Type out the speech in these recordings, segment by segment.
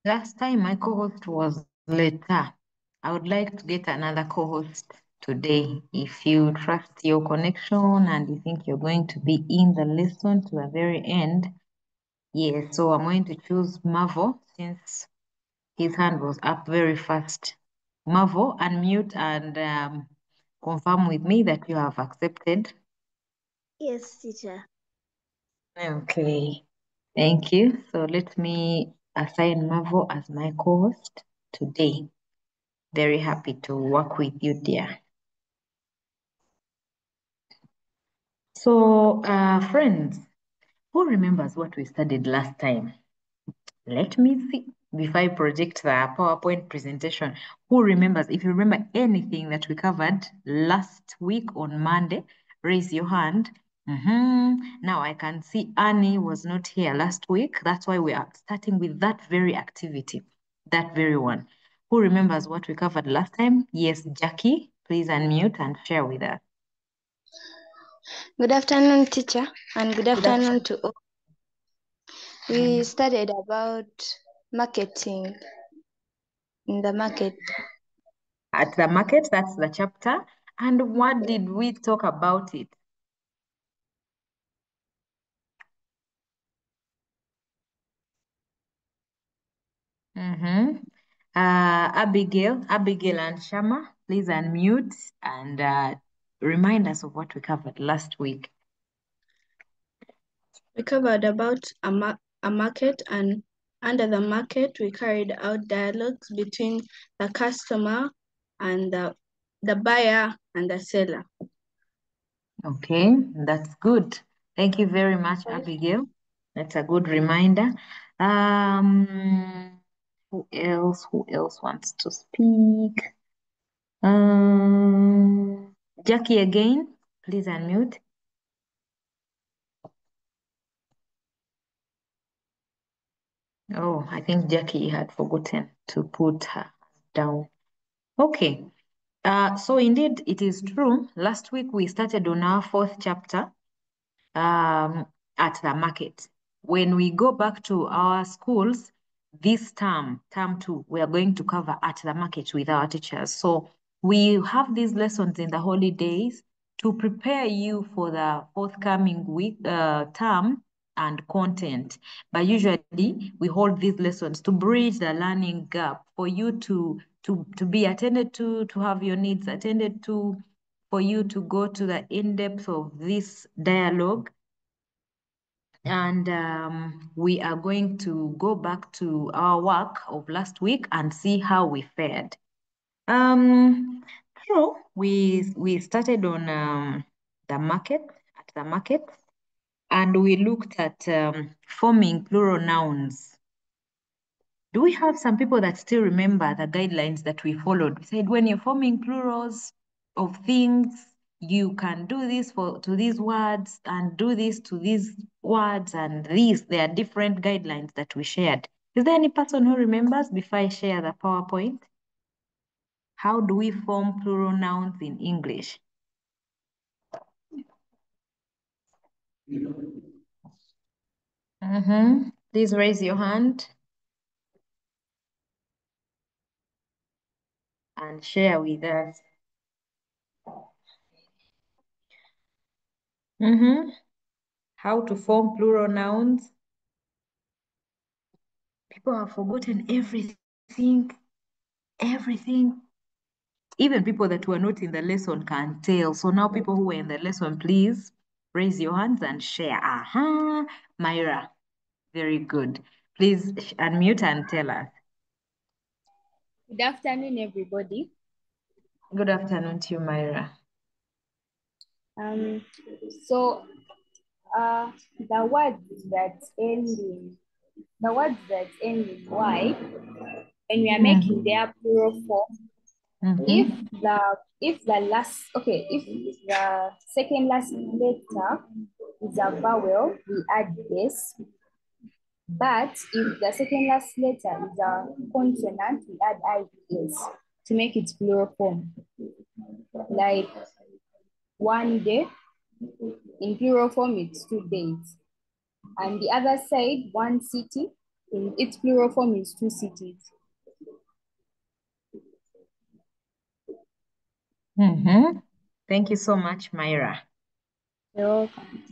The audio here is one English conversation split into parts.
Last time my co-host was later. I would like to get another co-host today. If you trust your connection and you think you're going to be in the lesson to the very end, yes. So I'm going to choose Marvel since his hand was up very fast. Marvel, unmute and confirm with me that you have accepted. Yes, teacher. Okay, thank you. So let me assign Marvel as my co-host today. Very happy to work with you, dear. So, friends, who remembers what we studied last time? Let me see. Before I project the PowerPoint presentation, who remembers? If you remember anything that we covered last week on Monday, raise your hand. Now I can see Annie was not here last week. That's why we are starting with that very activity, that very one. Who remembers what we covered last time? Yes, Jackie, please unmute and share with us. Good afternoon, teacher, and good Good afternoon to all. We afternoon. studied about marketing in the market. At the market, that's the chapter. And what did we talk about it? Abigail and Shama, please unmute and remind us of what we covered last week. We covered about a market, and under the market, we carried out dialogues between the customer and the buyer and the seller. Okay, that's good. Thank you very much, Abigail. That's a good reminder. Who else? Who else wants to speak? Jackie again, please unmute. Oh, I think Jackie had forgotten to put her down. Okay. So indeed, it is true. Last week we started on our fourth chapter at the market. When we go back to our schools, this term 2, we are going to cover at the market with our teachers. So we have these lessons in the holidays to prepare you for the forthcoming week term and content. But usually we hold these lessons to bridge the learning gap for you to be attended to have your needs attended to, for you to go to the in-depth of this dialogue. And we are going to go back to our work of last week and see how we fared. True, we started on the market, at the market, and we looked at forming plural nouns. Do we have some people that still remember the guidelines that we followed? We said when you're forming plurals of things, you can do this to these words and do this to these words and these. There are different guidelines that we shared. Is there any person who remembers before I share the PowerPoint? How do we form plural nouns in English? Please raise your hand and share with us. How to form plural nouns? People have forgotten everything. Even people that were not in the lesson can tell. So now people who were in the lesson, please raise your hands and share. Myra, very good. Please unmute and tell us. Good afternoon, everybody. Good afternoon to you, Myra. So the words that end in Y, and we are making their plural form. If the second last letter is a vowel, we add this. But if the second last letter is a consonant, we add IES to make it plural form. Like one day, in plural form, it's 2 days. And the other side, one city, Its plural form is 2 cities. Thank you so much, Myra. You're welcome.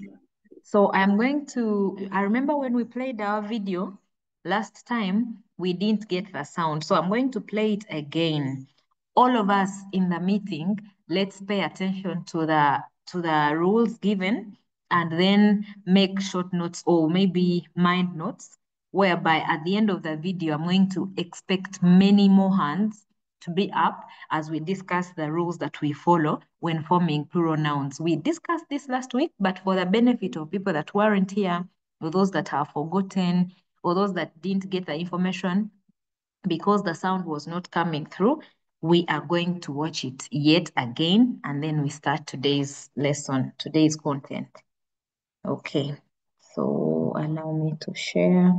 So I remember when we played our video last time, we didn't get the sound. So I'm going to play it again. All of us in the meeting, let's pay attention to the rules given and then make short notes or maybe mind notes, whereby at the end of the video, I'm going to expect many more hands to be up as we discuss the rules that we follow when forming plural nouns. We discussed this last week, but for the benefit of people that weren't here, or those that have forgotten, or those that didn't get the information because the sound was not coming through, we are going to watch it yet again, and then we start today's lesson, today's content. Okay, so allow me to share.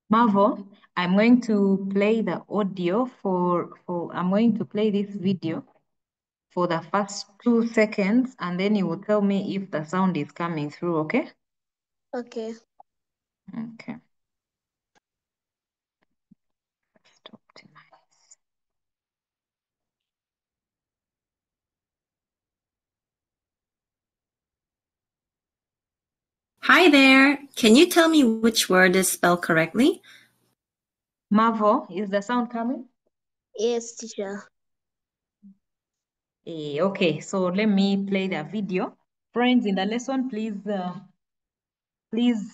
Marvel, I'm going to play the audio I'm going to play this video for the first 2 seconds, and then you will tell me if the sound is coming through, okay? Okay. Okay. Just optimize. Hi there. Can you tell me which word is spelled correctly? Marvel, is the sound coming? Yes, teacher. Okay, so let me play the video. Friends in the lesson, please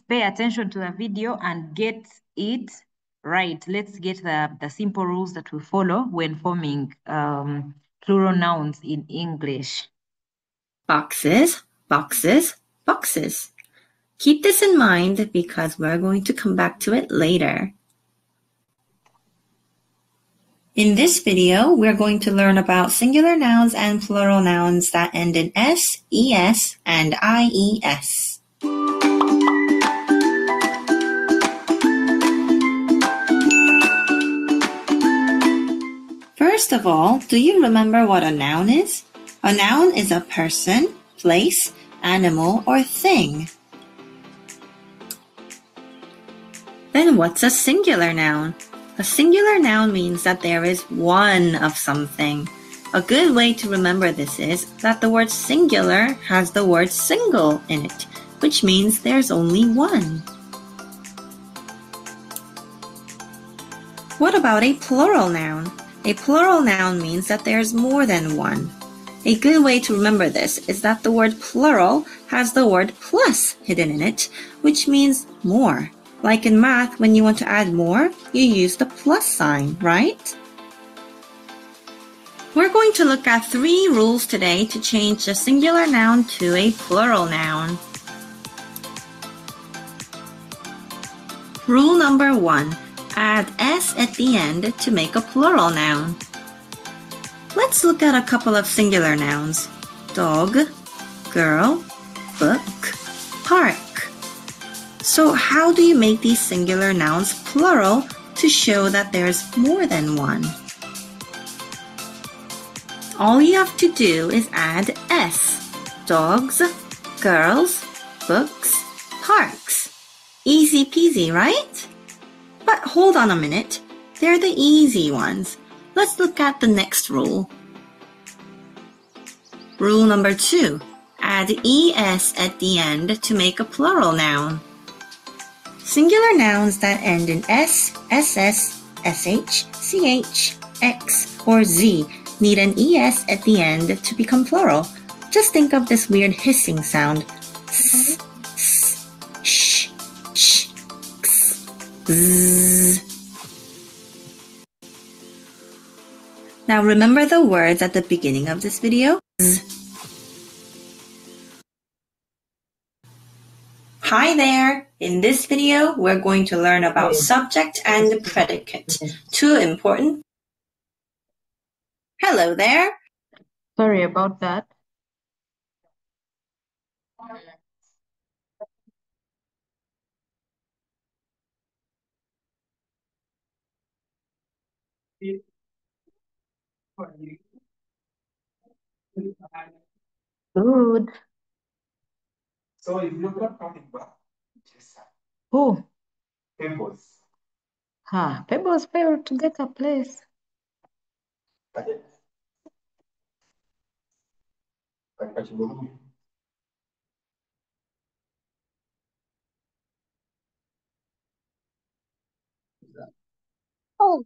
pay attention to the video and get it right. Let's get the simple rules that we follow when forming plural nouns in English. Boxes, boxes, boxes. Keep this in mind because we're going to come back to it later. In this video, we're going to learn about singular nouns and plural nouns that end in S, ES, and IES. First of all, do you remember what a noun is? A noun is a person, place, animal, or thing. Then what's a singular noun? A singular noun means that there is one of something. A good way to remember this is that the word singular has the word single in it, which means there's only one. What about a plural noun? A plural noun means that there's more than one. A good way to remember this is that the word plural has the word plus hidden in it, which means more. Like in math, when you want to add more, you use the plus sign, right? We're going to look at 3 rules today to change a singular noun to a plural noun. Rule number 1. Add S at the end to make a plural noun. Let's look at a couple of singular nouns. Dog, girl, book, park. So how do you make these singular nouns plural to show that there's more than one? All you have to do is add S. Dogs, girls, books, parks. Easy peasy, right? But hold on a minute. They're the easy ones. Let's look at the next rule. Rule number 2. Add ES at the end to make a plural noun. Singular nouns that end in S, SS, SH, CH, X, or Z need an ES at the end to become plural. Just think of this weird hissing sound. s, sh, sh, z. Now remember the words at the beginning of this video? Hi there! In this video, we're going to learn about subject and predicate. Two important. Hello there! Sorry about that. Good. So if you got coming back, Who? Pebbles. Pebbles failed to get a place. Oh.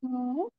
No.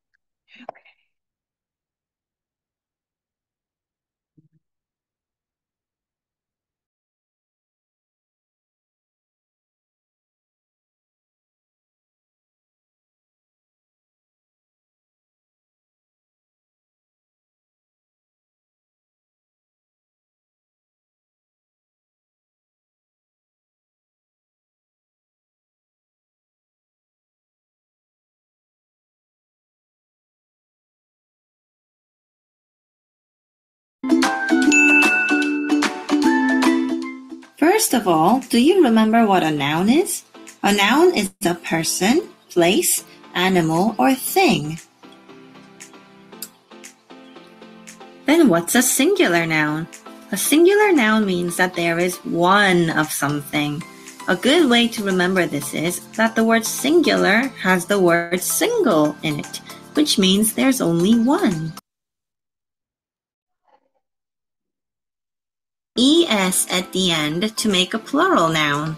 First of all, do you remember what a noun is? A noun is a person, place, animal, or thing. Then what's a singular noun? A singular noun means that there is one of something. A good way to remember this is that the word singular has the word single in it, which means there's only one. ES at the end to make a plural noun.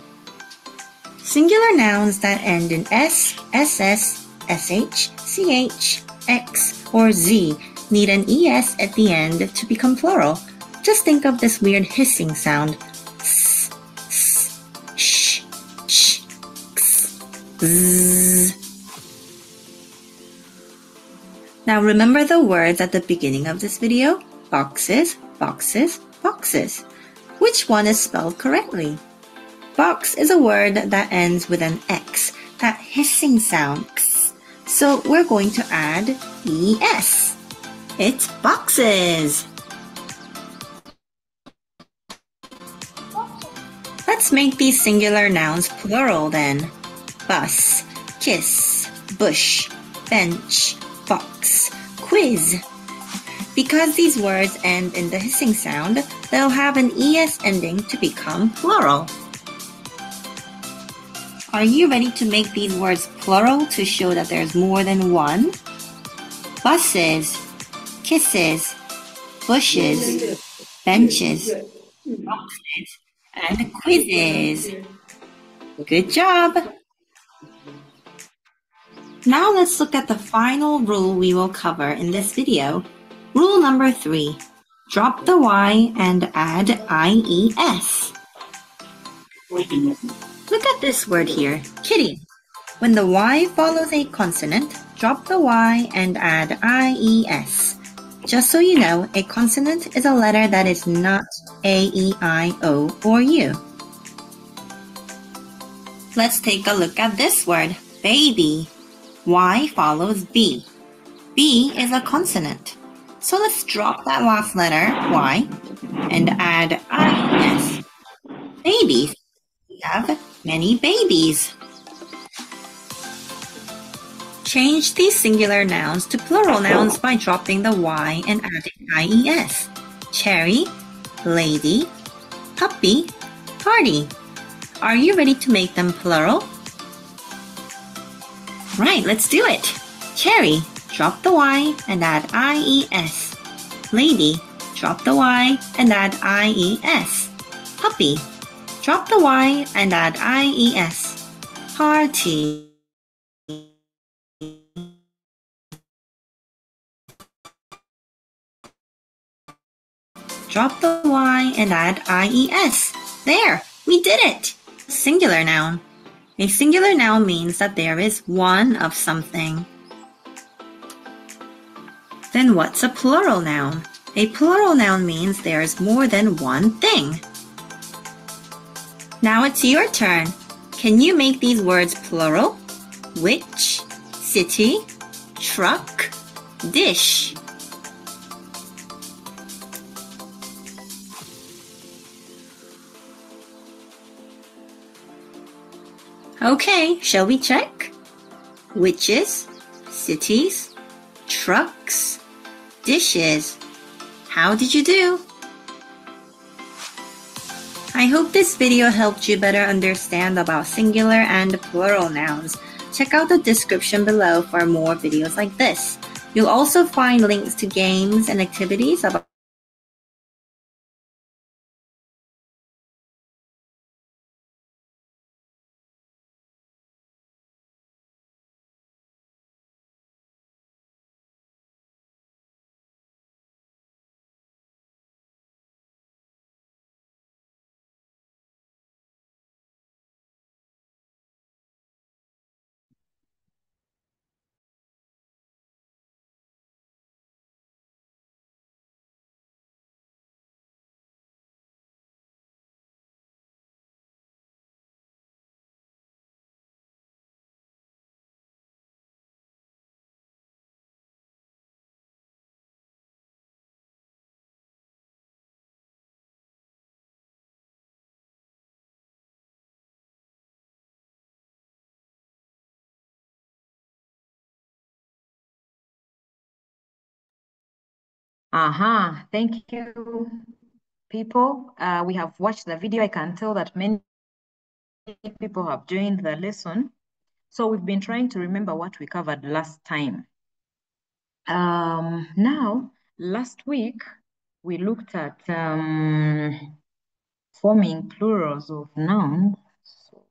Singular nouns that end in S, SS, SH, CH, X, or Z need an ES at the end to become plural. Just think of this weird hissing sound. S, s, sh, sh, x, z. Now remember the words at the beginning of this video? Boxes, boxes, boxes. Which one is spelled correctly? Box is a word that ends with an X, that hissing sound. So we're going to add ES. It's boxes. Let's make these singular nouns plural then. Bus, kiss, bush, bench, box, quiz. Because these words end in the hissing sound, they'll have an ES ending to become plural. Are you ready to make these words plural to show that there's more than one? Buses, kisses, bushes, benches, boxes, and quizzes. Good job! Now let's look at the final rule we will cover in this video. Rule number 3. Drop the Y and add IES. Look at this word here, kitty. When the Y follows a consonant, drop the Y and add IES. Just so you know, a consonant is a letter that is not A, E, I, O, or U. Let's take a look at this word, baby. Y follows B. B is a consonant. So let's drop that last letter, Y, and add IES. Babies. We have many babies. Change these singular nouns to plural nouns by dropping the Y and adding IES. Cherry, lady, puppy, party. Are you ready to make them plural? Right, let's do it. Cherry, drop the Y and add IES. Lady, drop the Y and add IES. Puppy, drop the Y and add IES. Party. Drop the Y and add IES. There, we did it! Singular noun. A singular noun means that there is one of something. Then what's a plural noun? A plural noun means there is more than one thing. Now it's your turn. Can you make these words plural? Which, city, truck, dish. Okay, shall we check? Witches, cities, trucks, dishes. How did you do? I hope this video helped you better understand about singular and plural nouns. Check out the description below for more videos like this. You'll also find links to games and activities about Thank you, people. We have watched the video. I can tell that many people have joined the lesson. So we've been trying to remember what we covered last time. Now, last week, we looked at forming plurals of nouns. So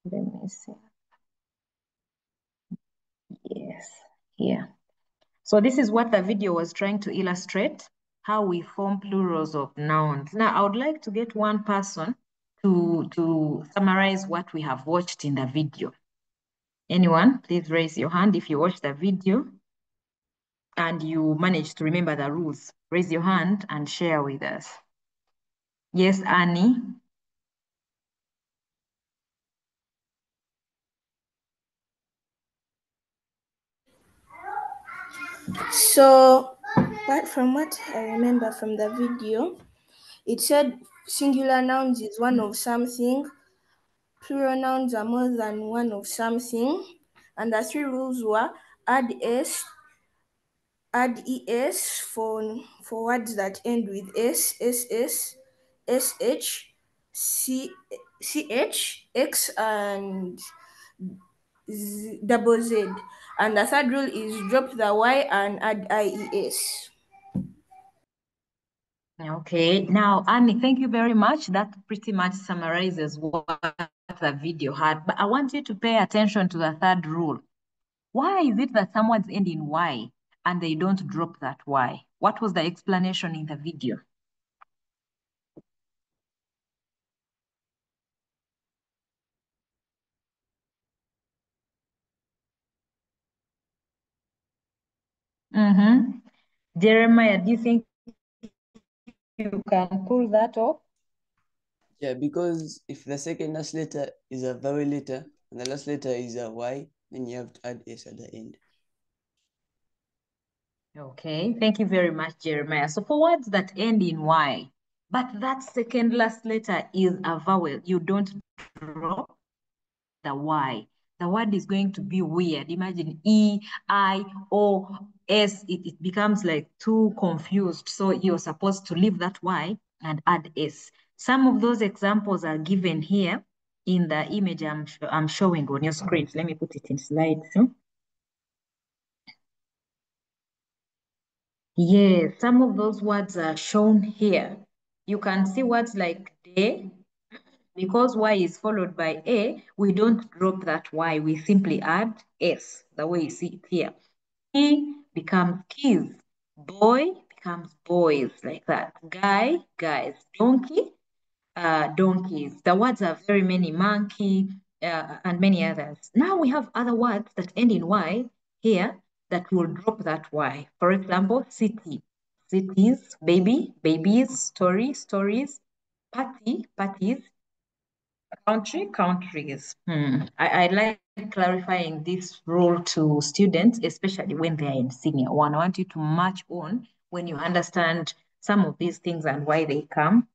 let me see. Yes, here. So this is what the video was trying to illustrate, how we form plurals of nouns. Now, I would like to get one person to summarize what we have watched in the video. Anyone, please raise your hand if you watched the video and you managed to remember the rules. Raise your hand and share with us. Yes, Annie. So, apart from what I remember from the video, it said singular nouns is one of something, plural nouns are more than one of something, and the three rules were add es for words that end with s, ss, sh, ch, x, and double z. And the third rule is drop the y and add ies. Okay, now Annie, thank you very much. That pretty much summarizes what the video had. But I want you to pay attention to the third rule. Why is it that some words end in Y and they don't drop that Y? What was the explanation in the video? Jeremiah, do you think you can pull that off? Yeah, because if the second last letter is a vowel letter and the last letter is a Y, then you have to add S at the end. Okay, thank you very much, Jeremiah. So for words that end in Y, but that second last letter is a vowel, you don't drop the Y. The word is going to be weird. Imagine E, I, O, S. It becomes like too confused. So you're supposed to leave that Y and add S. Some of those examples are given here in the image I'm showing on your screen. Let me put it in slides. Yes, some of those words are shown here. You can see words like day. Because Y is followed by A, we don't drop that Y. We simply add S, the way you see it here. Key becomes keys. Boy becomes boys, like that. Guy, guys. Donkey, donkeys. The words are very many, monkey, and many others. Now we have other words that end in Y here that will drop that Y. For example, city, cities, baby, babies, story, stories, party, parties, country, countries. I like clarifying this rule to students, especially when they are in senior one. I want you to march on when you understand some of these things and why they come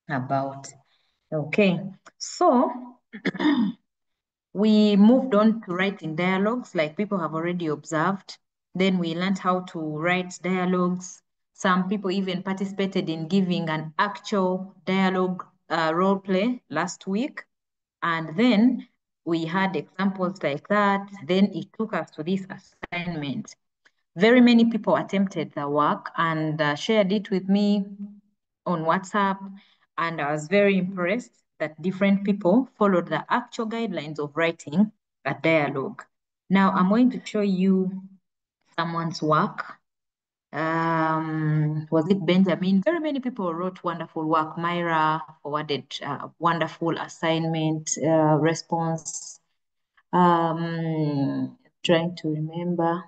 about. Okay, so we moved on to writing dialogues, like people have already observed. Then we learned how to write dialogues. Some people even participated in giving an actual dialogue role play last week. And then we had examples like that. Then it took us to this assignment. Very many people attempted the work and shared it with me on WhatsApp. And I was very impressed that different people followed the actual guidelines of writing a dialogue. Now I'm going to show you someone's work. Was it Benjamin? Very many people wrote wonderful work. Myra forwarded wonderful assignment response. Trying to remember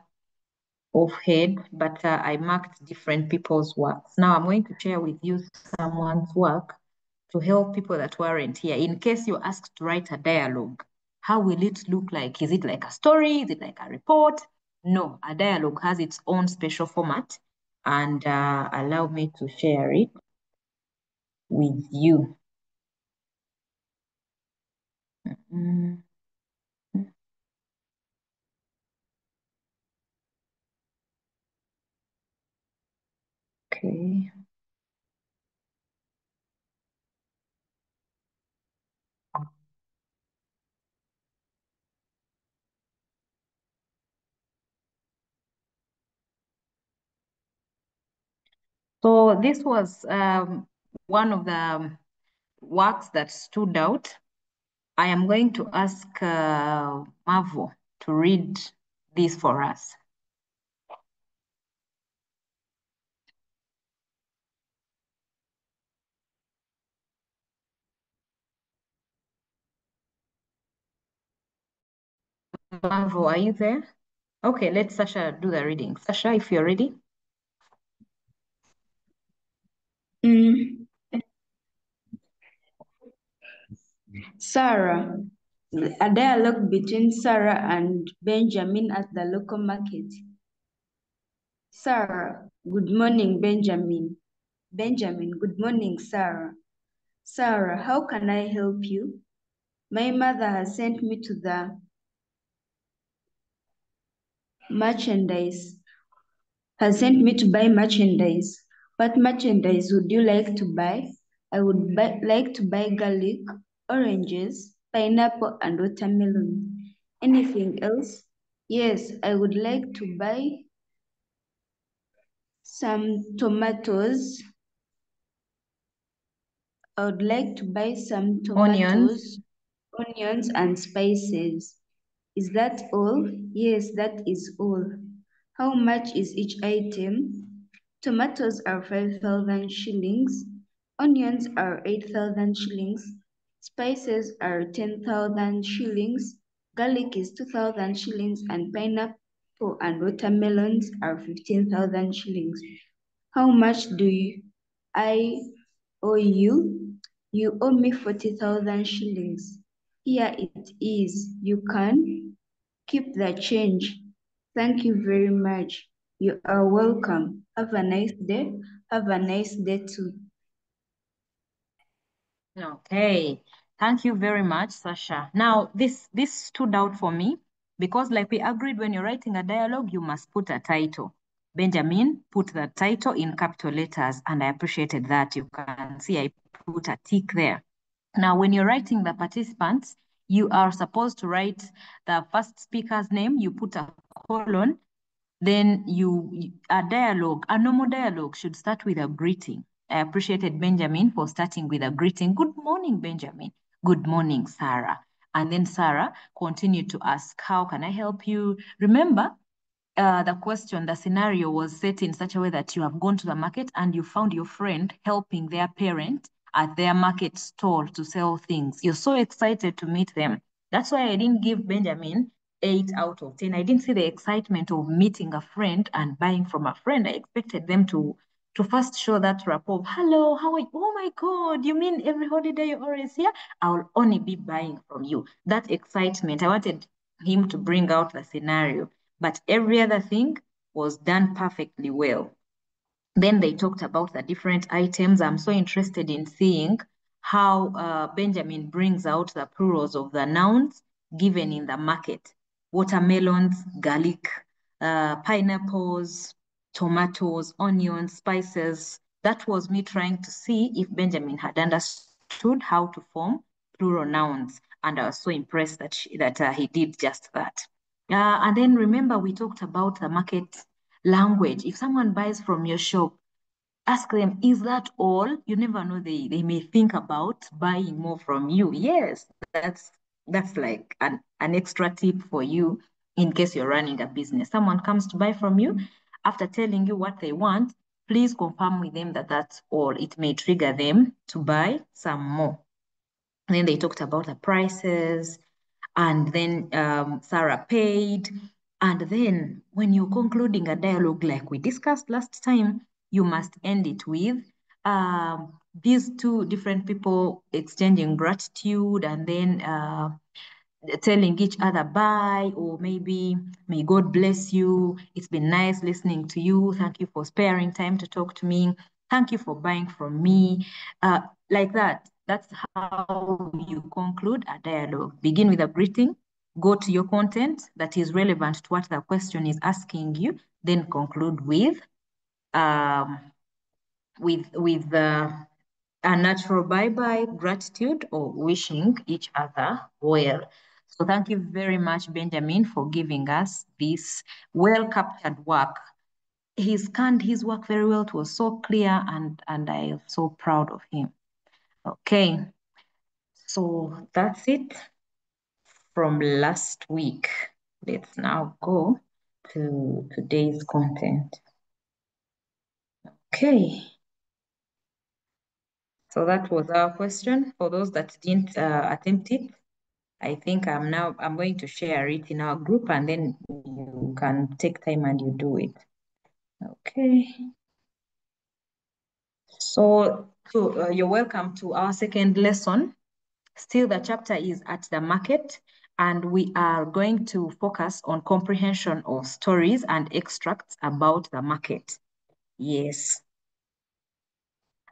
offhand, but I marked different people's works. Now I'm going to share with you someone's work to help people that weren't here. In case you're asked to write a dialogue, how will it look like? Is it like a story? Is it like a report? No, a dialogue has its own special format, and allow me to share it with you. Mm. Okay. So this was one of the works that stood out. I am going to ask Mavo to read this for us. Mavo, are you there? Okay, let Sasha do the reading. Sasha, if you're ready. Sarah. A dialogue between Sarah and Benjamin at the local market. Sarah, good morning, Benjamin. Benjamin, good morning, Sarah. Sarah, how can I help you? My mother has sent me to the merchandise, has sent me to buy merchandise. What merchandise would you like to buy? I would like to buy garlic, oranges, pineapple, and watermelon. Anything else? Yes, I would like to buy some tomatoes. I would like to buy some tomatoes, onions, and spices. Is that all? Yes, that is all. How much is each item? Tomatoes are 5,000 shillings. Onions are 8,000 shillings. Spices are 10,000 shillings. Garlic is 2,000 shillings, and pineapple and watermelons are 15,000 shillings. How much I owe you? You owe me 40,000 shillings. Here it is. You can keep the change. Thank you very much. You are welcome. Have a nice day. Have a nice day too. Okay, thank you very much, Sasha. Now, this stood out for me because, like we agreed, when you're writing a dialogue, you must put a title. Benjamin put the title in capital letters, and I appreciated that. You can see I put a tick there. Now, when you're writing the participants, you are supposed to write the first speaker's name, you put a colon, then a normal dialogue should start with a greeting. I appreciated Benjamin for starting with a greeting. Good morning, Benjamin. Good morning, Sarah. And then Sarah continued to ask, how can I help you? Remember, the question, the scenario was set in such a way that you have gone to the market and you found your friend helping their parent at their market stall to sell things. You're so excited to meet them. That's why I didn't give Benjamin 8 out of 10. I didn't see the excitement of meeting a friend and buying from a friend. I expected them to first show that rapport. Hello, how are you? Oh my God, you mean every holiday you're always here? I'll only be buying from you. That excitement, I wanted him to bring out the scenario, but every other thing was done perfectly well. Then they talked about the different items. I'm so interested in seeing how Benjamin brings out the plurals of the nouns given in the market. Watermelons, garlic, pineapples, tomatoes, onions, spices. That was me trying to see if Benjamin had understood how to form plural nouns. And I was so impressed that he did just that. And then remember, we talked about the market language. If someone buys from your shop, ask them, is that all? You never know, they may think about buying more from you. Yes, that's like an extra tip for you in case you're running a business. Someone comes to buy from you, after telling you what they want, please confirm with them that that's all. It may trigger them to buy some more. And then they talked about the prices, and then Sarah paid. And then when you're concluding a dialogue like we discussed last time, you must end it with these two different people exchanging gratitude, and then telling each other bye, or maybe may God bless you. It's been nice listening to you. Thank you for sparing time to talk to me. Thank you for buying from me. Like that. That's how you conclude a dialogue. Begin with a greeting, go to your content that is relevant to what the question is asking you, then conclude with a natural bye-bye, gratitude, or wishing each other well. So thank you very much, Benjamin, for giving us this well-captured work. He scanned his work very well. It was so clear, and I am so proud of him. Okay, so that's it from last week. Let's now go to today's content. Okay. So that was our question. For those that didn't attempt it, I think I'm going to share it in our group, and then you can take time and you do it. Okay. So you're welcome to our second lesson. Still, the chapter is at the market, and we are going to focus on comprehension of stories and extracts about the market. Yes.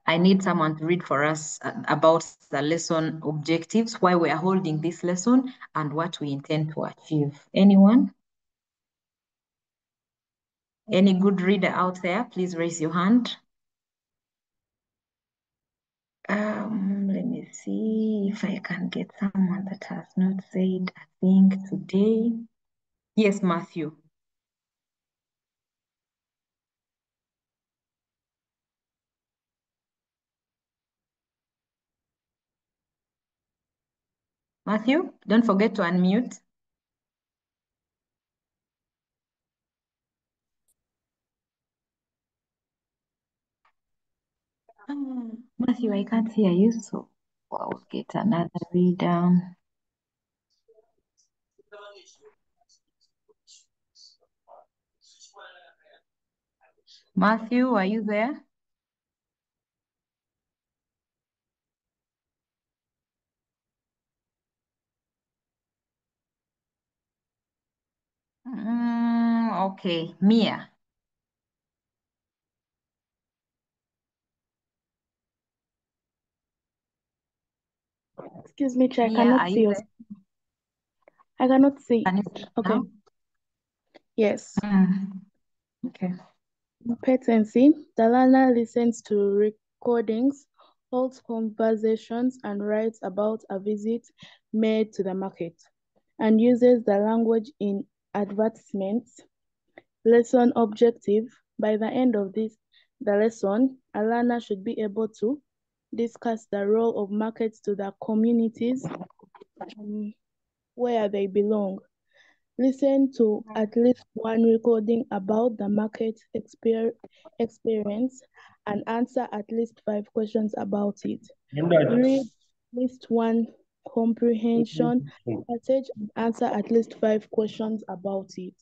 I need someone to read for us about the lesson objectives, why we are holding this lesson, and what we intend to achieve. Anyone? Any good reader out there? Please raise your hand. Let me see if I can get someone that has not said a thing today. Yes, Matthew. Matthew, don't forget to unmute. Matthew, I can't hear you, so I'll get another reader. Matthew, are you there? Okay, Mia. Excuse me, Chair, I Mia, cannot are see you your there? I cannot see Can you it. see it Okay. now? Yes. Okay. Competency. The learner listens to recordings, holds conversations, and writes about a visit made to the market, and uses the language in advertisements. Lesson objective. By the end of the lesson, a learner should be able to discuss the role of markets to the communities where they belong, Listen to at least one recording about the market experience and answer at least 5 questions about it. Read at least one comprehension passage and answer at least 5 questions about it.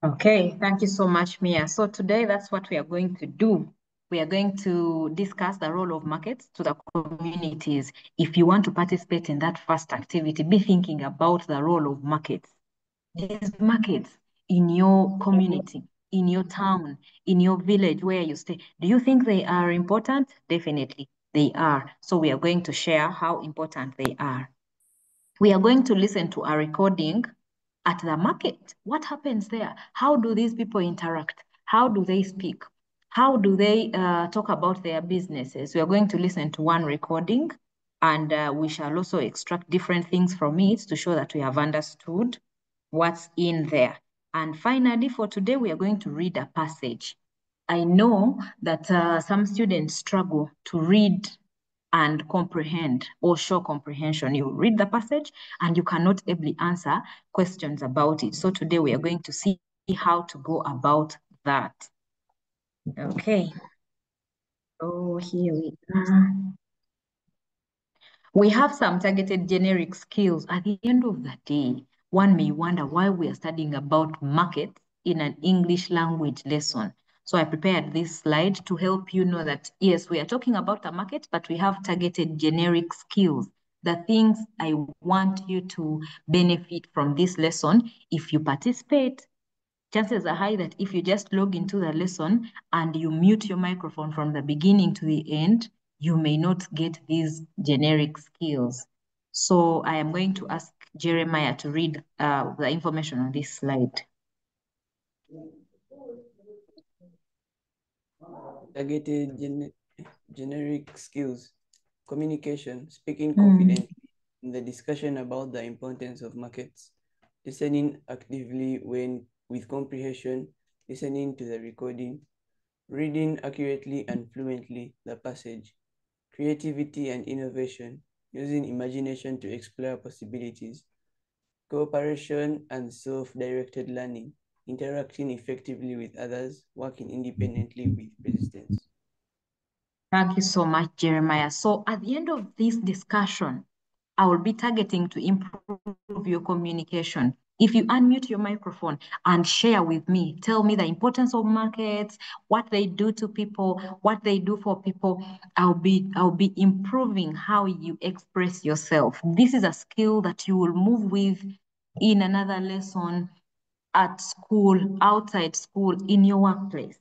Okay, thank you so much, Mia. So today, that's what we are going to do. We are going to discuss the role of markets to the communities. If you want to participate in that first activity, be thinking about the role of markets. These markets in your community, in your town, in your village where you stay, do you think they are important? Definitely, they are. So we are going to share how important they are. We are going to listen to a recording at the market. What happens there? How do these people interact? How do they speak? How do they talk about their businesses? We are going to listen to one recording, and we shall also extract different things from it to show that we have understood what's in there. And finally, for today, we are going to read a passage. I know that some students struggle to read and comprehend or show comprehension. You read the passage and you cannot ably answer questions about it. So today we are going to see how to go about that. Okay. Oh, here we are. We have some targeted generic skills. At the end of the day, one may wonder why we are studying about markets in an English language lesson. So I prepared this slide to help you know that, yes, we are talking about a market, but we have targeted generic skills, the things I want you to benefit from this lesson. If you participate, chances are high that if you just log into the lesson and you mute your microphone from the beginning to the end, you may not get these generic skills. So I am going to ask Jeremiah to read the information on this slide. Targeted generic skills, communication, speaking confidently, in the discussion about the importance of markets, listening actively when with comprehension, listening to the recording, reading accurately and fluently the passage, creativity and innovation, using imagination to explore possibilities, cooperation and self-directed learning, interacting effectively with others, working independently with persistence. Thank you so much, Jeremiah. So at the end of this discussion, I will be targeting to improve your communication. If you unmute your microphone and share with me, tell me the importance of markets, what they do to people, what they do for people, I'll be improving how you express yourself. This is a skill that you will move with in another lesson, at school, outside school, in your workplace.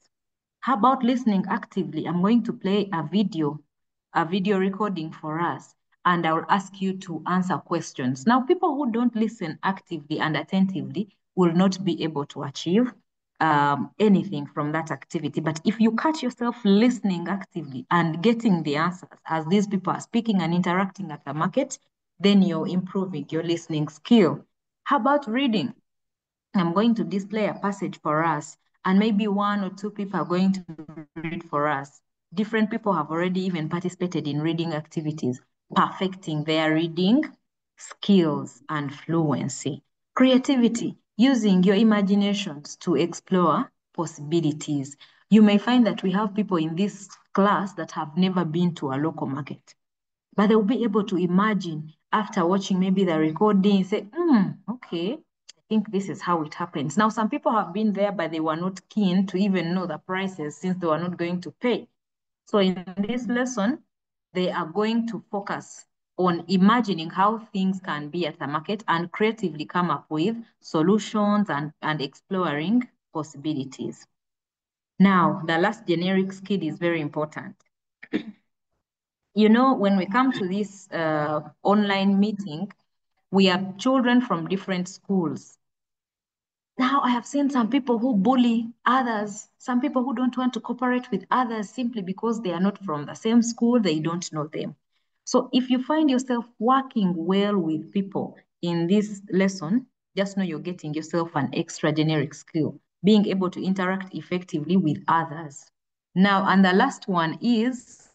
How about listening actively? I'm going to play a video recording for us, and I'll ask you to answer questions. Now, people who don't listen actively and attentively will not be able to achieve anything from that activity. But if you catch yourself listening actively and getting the answers as these people are speaking and interacting at the market, then you're improving your listening skill. How about reading? I'm going to display a passage for us, and maybe one or two people are going to read for us. Different people have already even participated in reading activities, perfecting their reading skills and fluency. Creativity, using your imaginations to explore possibilities. You may find that we have people in this class that have never been to a local market, but they'll be able to imagine after watching maybe the recording, say, okay, I think this is how it happens. Now, some people have been there, but they were not keen to even know the prices since they were not going to pay. So in this lesson, they are going to focus on imagining how things can be at the market and creatively come up with solutions and exploring possibilities. Now, the last generic skill is very important. You know, when we come to this online meeting, we have children from different schools. Now, I have seen some people who bully others, some people who don't want to cooperate with others simply because they are not from the same school, they don't know them. So if you find yourself working well with people in this lesson, just know you're getting yourself an extra generic skill, being able to interact effectively with others. Now, and the last one is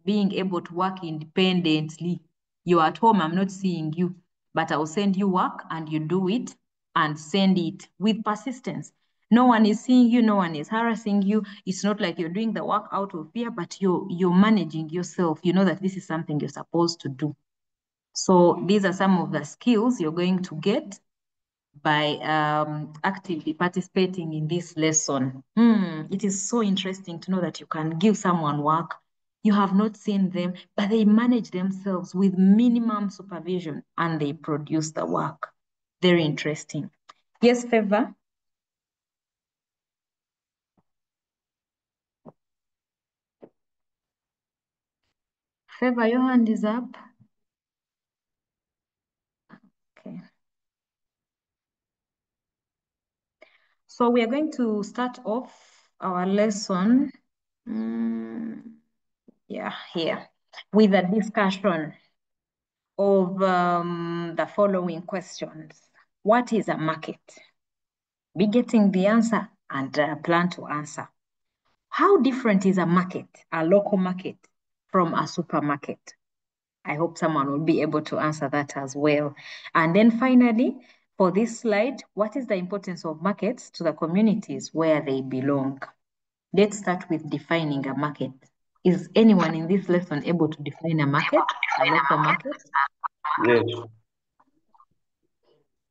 being able to work independently. You're at home, I'm not seeing you, but I'll send you work and you do it and send it with persistence. No one is seeing you, no one is harassing you. It's not like you're doing the work out of fear, but you're managing yourself. You know that this is something you're supposed to do. So these are some of the skills you're going to get by actively participating in this lesson. It is so interesting to know that you can give someone work. You have not seen them, but they manage themselves with minimum supervision and they produce the work. Very interesting. Yes, Favor? Favor, your hand is up. Okay. So we are going to start off our lesson. Yeah, here with a discussion of the following questions. What is a market? Be getting the answer and plan to answer. How different is a market, a local market, from a supermarket? I hope someone will be able to answer that as well. And then finally, for this slide, what is the importance of markets to the communities where they belong? Let's start with defining a market. Is anyone in this lesson able to define a market, a local market? Yes.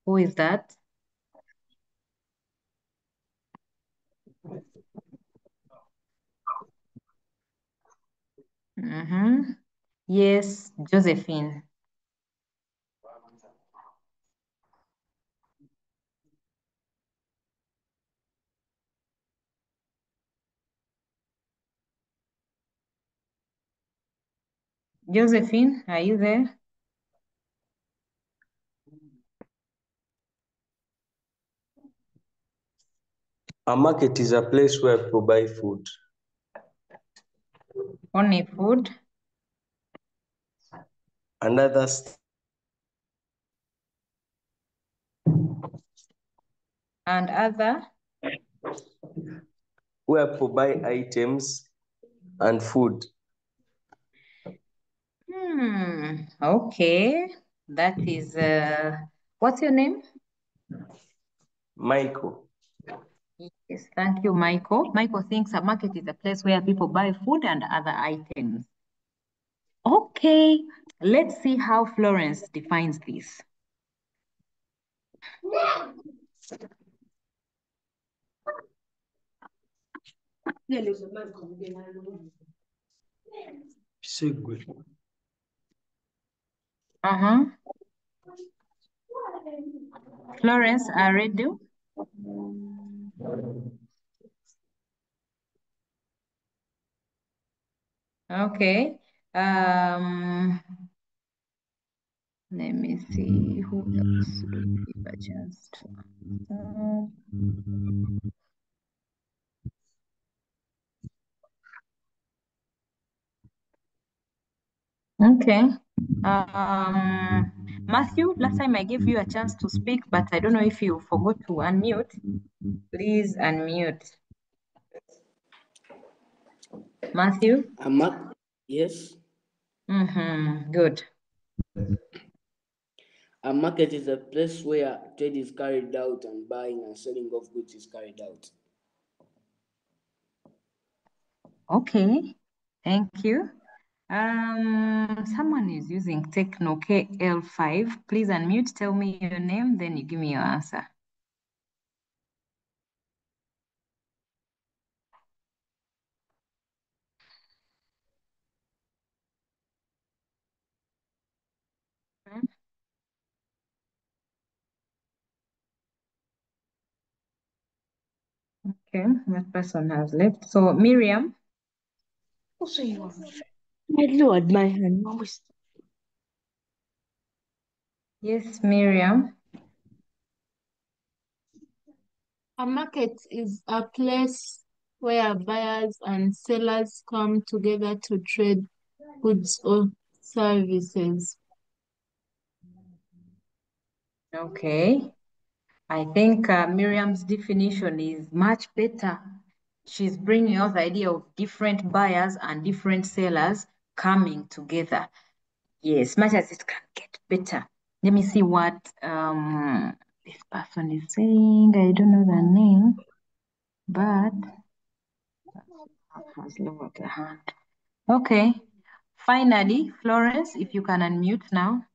Who is that? Yes, Josephine. Josephine, are you there? A market is a place where people buy food. Only food? And others. And other? Where people buy items and food. Okay. That is, what's your name? Michael. Yes, thank you, Michael. Michael thinks a market is a place where people buy food and other items. Okay, let's see how Florence defines this. Florence, are you ready? Okay. Let me see who else will give a chance to answer. Okay. Matthew, last time I gave you a chance to speak, but I don't know if you forgot to unmute. Please unmute. Matthew? Yes. Good. A market is a place where trade is carried out and buying and selling of goods is carried out. Okay, thank you. Someone is using Techno KL5. Please unmute, tell me your name, then you give me your answer. Okay, that person has left. So Miriam. My lord, my hand. Yes, Miriam. A market is a place where buyers and sellers come together to trade goods or services. Okay. I think Miriam's definition is much better. She's bringing out the idea of different buyers and different sellers coming together. Yes, much as it can get better. Let me see what this person is saying. I don't know the name, but has lowered her hand. Okay. Finally, Florence, if you can unmute now.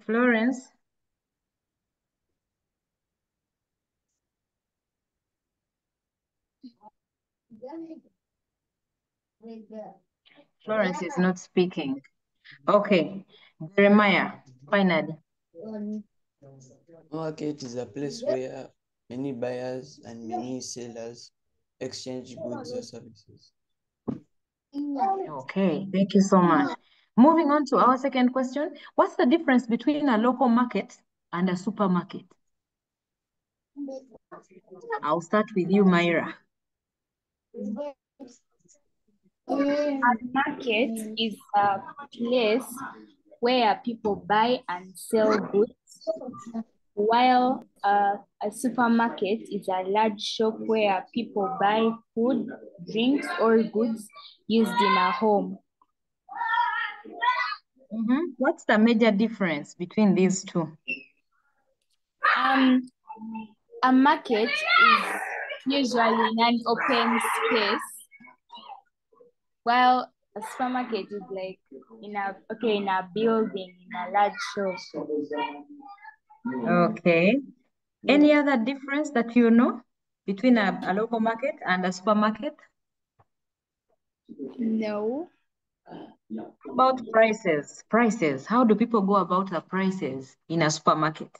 Florence. Florence is not speaking. Okay. Jeremiah, finally. Market is a place where many buyers and many sellers exchange goods or services. Okay, thank you so much. Moving on to our second question. What's the difference between a local market and a supermarket? I'll start with you, Myra. A market is a place where people buy and sell goods, while a supermarket is a large shop where people buy food, drinks, or goods used in a home. What's the major difference between these two? A market is usually in an open space, while a supermarket is like in a building, in a large shop. Okay. Any other difference that you know between a local market and a supermarket? No. How about prices? Prices. How do people go about the prices in a supermarket?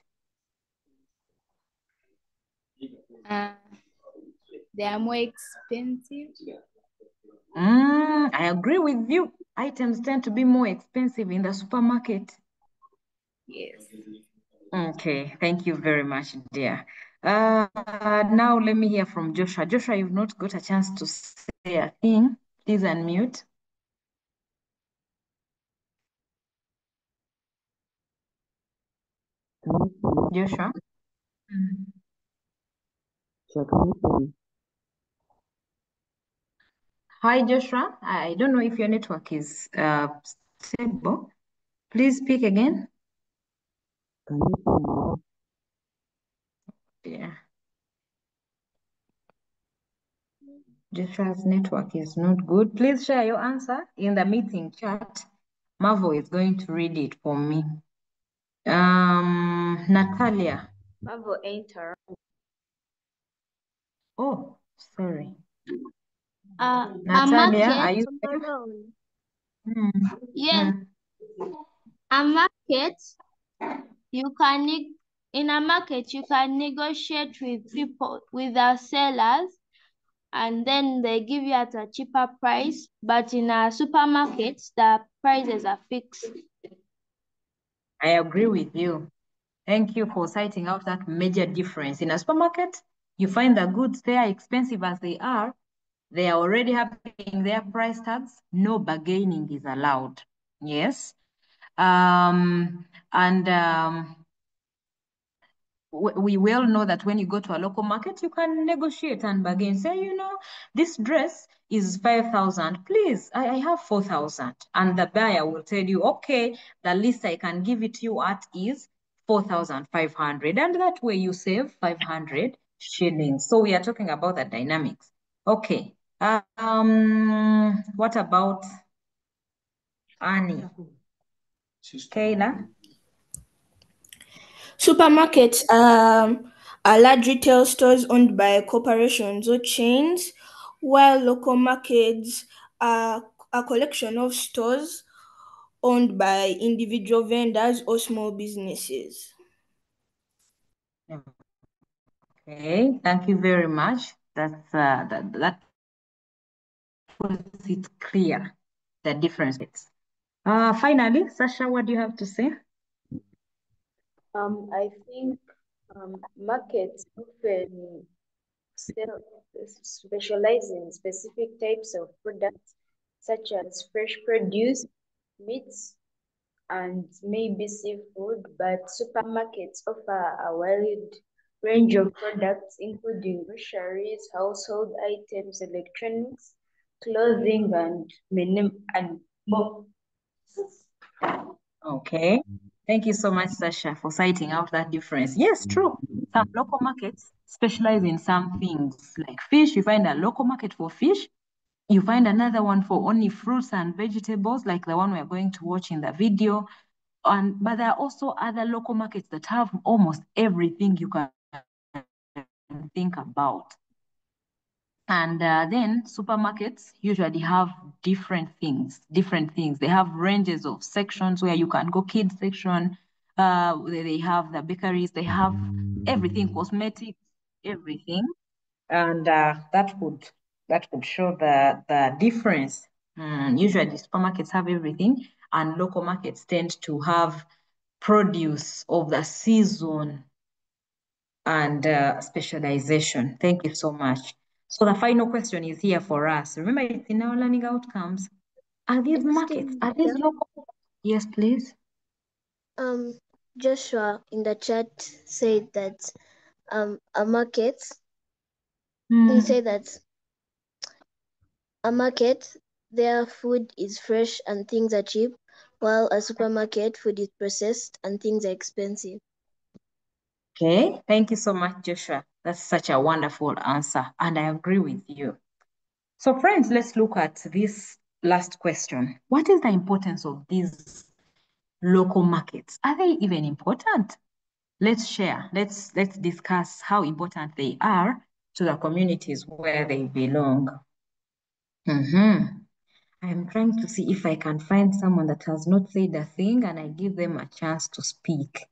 They are more expensive. I agree with you. Items tend to be more expensive in the supermarket. Yes. Okay, thank you very much, dear. Now let me hear from Joshua. Joshua, you've not got a chance to say a thing. Please unmute. Joshua? Hi, Joshua. I don't know if your network is stable. Please speak again. Yeah. Joshua's network is not good. Please share your answer in the meeting chat. Marvo is going to read it for me. Natalia. Marvel enter. Oh, sorry. Natalia, are you there? Yes, a market, in a market, you can negotiate with people, with the sellers, and then they give you at a cheaper price. But in a supermarket, the prices are fixed. I agree with you. Thank you for citing out that major difference. In a supermarket, you find the goods there, expensive as they are already having their price tags. No bargaining is allowed. Yes. We well know that when you go to a local market, you can negotiate and bargain. Say, this dress is 5,000. Please, I have 4,000. And the buyer will tell you, okay, the least I can give it to you at is 4,500. And that way you save 500 shillings. So we are talking about the dynamics. Okay. What about Annie? Kayla? Supermarkets are large retail stores owned by corporations or chains, while local markets are a collection of stores owned by individual vendors or small businesses. Okay, thank you very much. That puts it clear, the difference. Finally, Sasha, what do you have to say? I think markets often specialize in specific types of products, such as fresh produce, meats, and maybe seafood, but supermarkets offer a wide Range of products including groceries, household items, electronics, clothing, and more. Okay. Thank you so much, Sasha, for citing out that difference. Yes, true. Some local markets specialize in some things like fish. You find a local market for fish. You find another one for only fruits and vegetables, like the one we're going to watch in the video. But there are also other local markets that have almost everything you can think about. And then supermarkets usually have different things, different things. They have ranges of sections where you can go kids section. They have the bakeries. They have everything, cosmetics, everything, and that would show the difference. Usually supermarkets have everything, and local markets tend to have produce of the season and specialization. Thank you so much. So the final question is here for us. Remember, it's in our learning outcomes. Are these markets? Are these local? Yes, please. Joshua in the chat said that a market. He said that a market, their food is fresh and things are cheap, while a supermarket food is processed and things are expensive. Okay, thank you so much, Joshua. That's such a wonderful answer, and I agree with you. So, friends, let's look at this last question. What is the importance of these local markets? Are they even important? Let's share. Let's discuss how important they are to the communities where they belong. I'm trying to see if I can find someone that has not said a thing and I give them a chance to speak.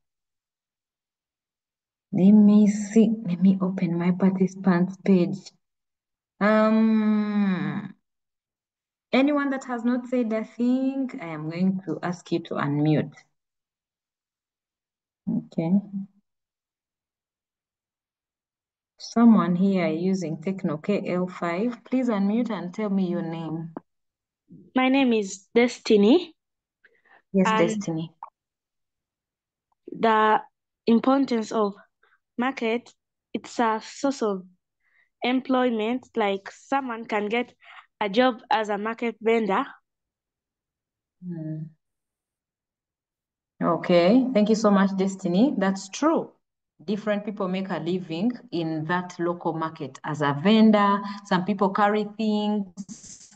Let me see. Let me open my participants page. Anyone that has not said a thing, I am going to ask you to unmute. Okay. Someone here using Techno KL5, please unmute and tell me your name. My name is Destiny. Yes, And Destiny. the importance of market, it's a source of employment, like someone can get a job as a market vendor. Okay, thank you so much, Destiny. That's true. Different people make a living in that local market as a vendor. Some people carry things,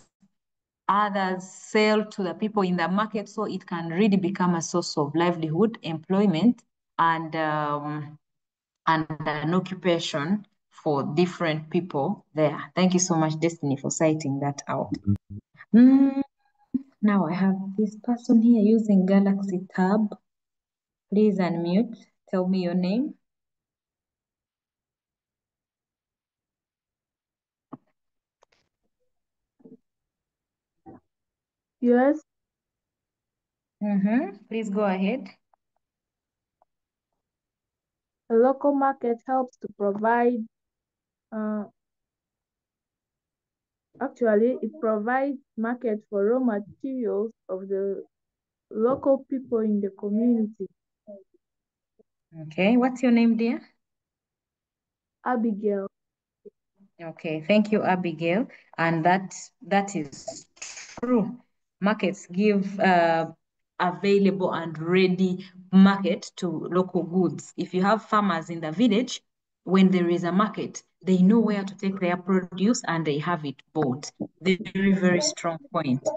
others sell to the people in the market. So it can really become a source of livelihood, employment, and an occupation for different people there. Thank you so much, Destiny, for citing that out. Now I have this person here using Galaxy Tab. Please unmute. Tell me your name. Yes. Please go ahead. A local market helps to provide, actually, it provides market for raw materials of the local people in the community. Okay, what's your name, dear? Abigail. Okay, thank you, Abigail. And that is true. Markets give available and ready market to local goods. If you have farmers in the village, when there is a market, they know where to take their produce and they have it bought. Very, very strong point.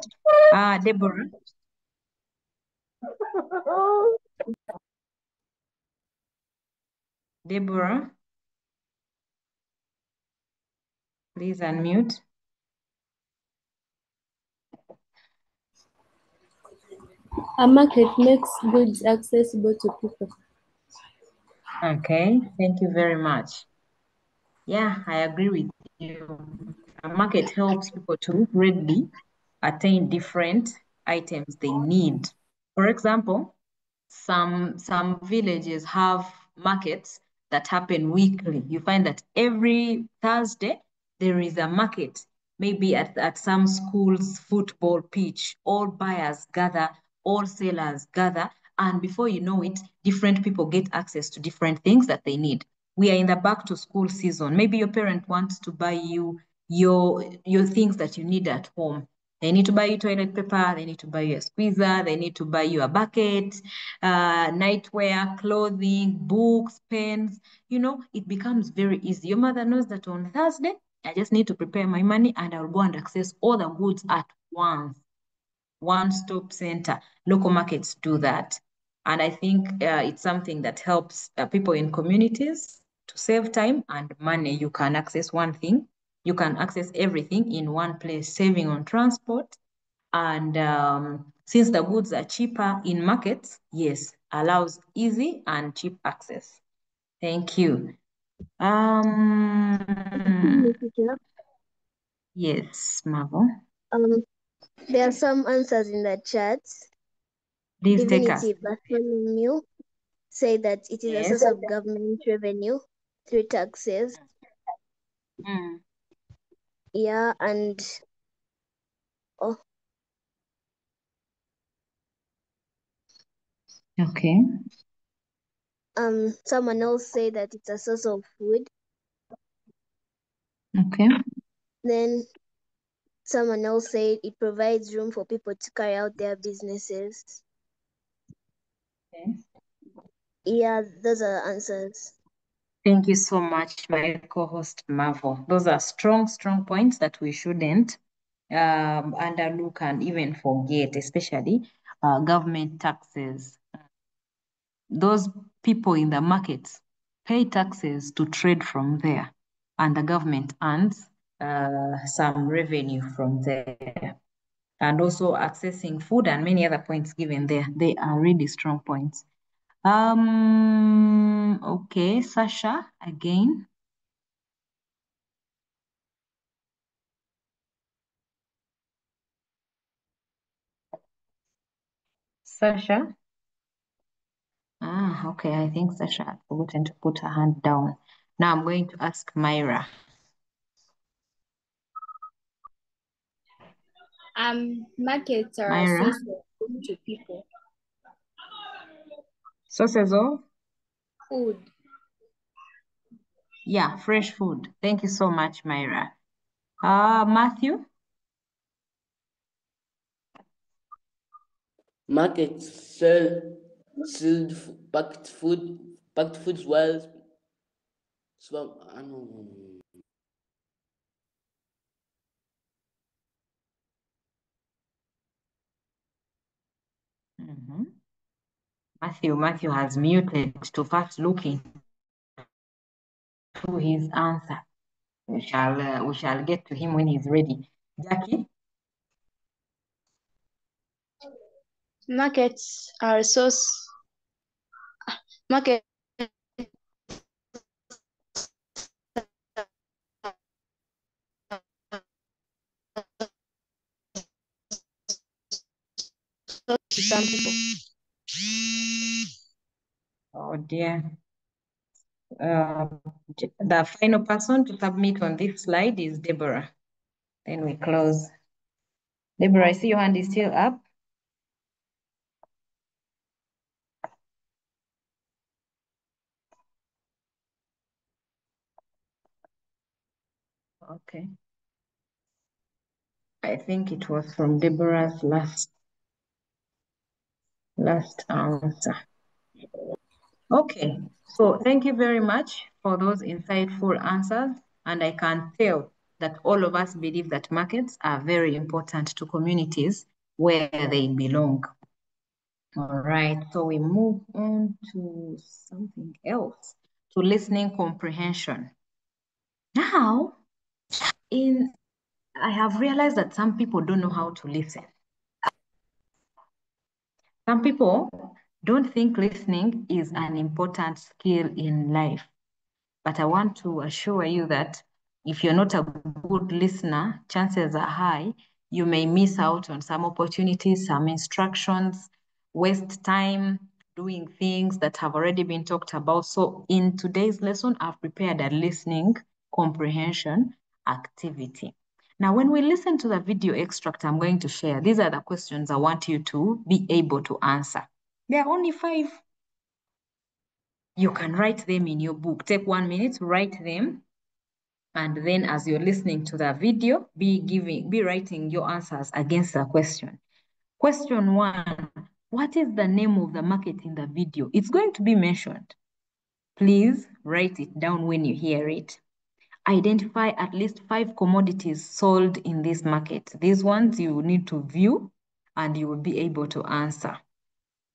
Deborah. Deborah, please unmute. A market makes goods accessible to people. Okay, thank you very much. Yeah, I agree with you. A market helps people to readily attain different items they need. For example, some villages have markets that happen weekly. You find that every Thursday there is a market, maybe at some school's football pitch. All buyers gather, all sellers gather, and before you know it, different people get access to different things that they need. we are in the back to school season. Maybe your parent wants to buy you your things that you need at home. They need to buy you toilet paper, they need to buy you a squeezer, they need to buy you a bucket, nightwear, clothing, books, pens. It becomes very easy. Your mother knows that on Thursday, I just need to prepare my money and I'll go and access all the goods at once. One-stop center. Local markets do that. And I think it's something that helps people in communities to save time and money. You can access one thing. You can access everything in one place, saving on transport. And since the goods are cheaper in markets, yes, allows easy and cheap access. Thank you. Teacher. Yes, Marvel. There are some answers in the chat. Please take us. Divinity Bartholomew say that it is a Yes. source of government revenue through taxes. Mm. Yeah, and Okay. someone else say that it's a source of food. Okay. Then someone else said it provides room for people to carry out their businesses. Okay. Yeah, those are answers. Thank you so much, my co-host Marvel. Those are strong, strong points that we shouldn't underlook and even forget, especially government taxes. Those people in the markets pay taxes to trade from there, and the government earns some revenue from there. And also accessing food and many other points given there. They are really strong points. Okay, Sasha, again. Sasha? Okay, I think Sasha had forgotten to put her hand down. Now I'm going to ask Myra. Markets are a Myra? source of food to people. Sources of? Food. Yeah, fresh food. Thank you so much, Myra. Matthew? Markets sell sealed packed foods while Matthew has muted to first looking to his answer. We shall get to him when he's ready. Jackie? Markets are a source. Market to some people. Oh dear. The final person to submit on this slide is Deborah. Then we close. Deborah, I see your hand is still up. Okay. I think it was from Deborah's last answer. Okay, so thank you very much for those insightful answers. And I can tell that all of us believe that markets are very important to communities where they belong. All right, so we move on to something else, to listening comprehension. Now, I have realized that some people don't know how to listen. Some people don't think listening is an important skill in life. But I want to assure you that if you're not a good listener, chances are high you may miss out on some opportunities, some instructions, waste time doing things that have already been talked about. So in today's lesson, I've prepared a listening comprehension activity. Now, when we listen to the video extract I'm going to share, these are the questions I want you to be able to answer. There are only 5. You can write them in your book. Take 1 minute, write them. And then as you're listening to the video, be writing your answers against the question. Question 1, what is the name of the market in the video? It's going to be mentioned. Please write it down when you hear it. Identify at least 5 commodities sold in this market. These ones you need to view and you will be able to answer.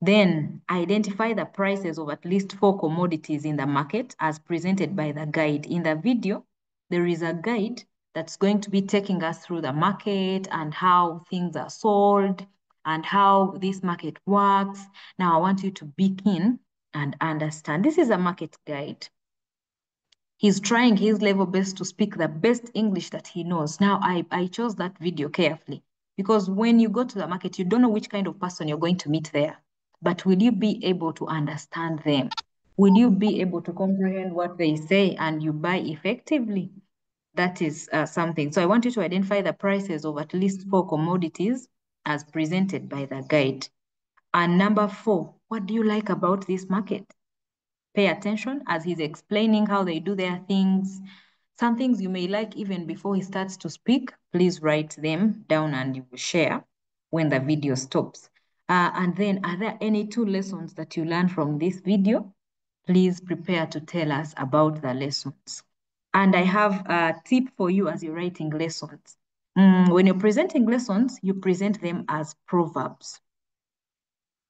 Then identify the prices of at least 4 commodities in the market as presented by the guide. In the video, there is a guide that's going to be taking us through the market and how things are sold and how this market works. Now I want you to be keen and understand. This is a market guide. He's trying his level best to speak the best English that he knows. Now I chose that video carefully because when you go to the market, you don't know which kind of person you're going to meet there. But will you be able to understand them? Will you be able to comprehend what they say and you buy effectively? That is something. So I want you to identify the prices of at least 4 commodities as presented by the guide. And number 4, what do you like about this market? Pay attention as he's explaining how they do their things. Some things you may like even before he starts to speak. Please write them down and you will share when the video stops. And then, are there any 2 lessons that you learned from this video? Please prepare to tell us about the lessons. And I have a tip for you as you're writing lessons. When you're presenting lessons, you present them as proverbs.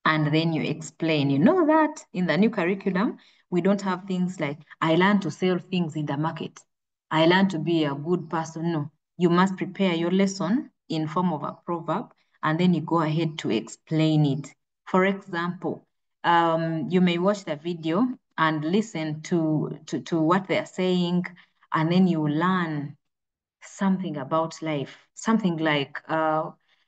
And then you explain, you know that in the new curriculum, we don't have things like, I learned to sell things in the market. I learned to be a good person. No, you must prepare your lesson in form of a proverb, and then you go ahead to explain it. For example, you may watch the video and listen to what they're saying, and then you learn something about life, something like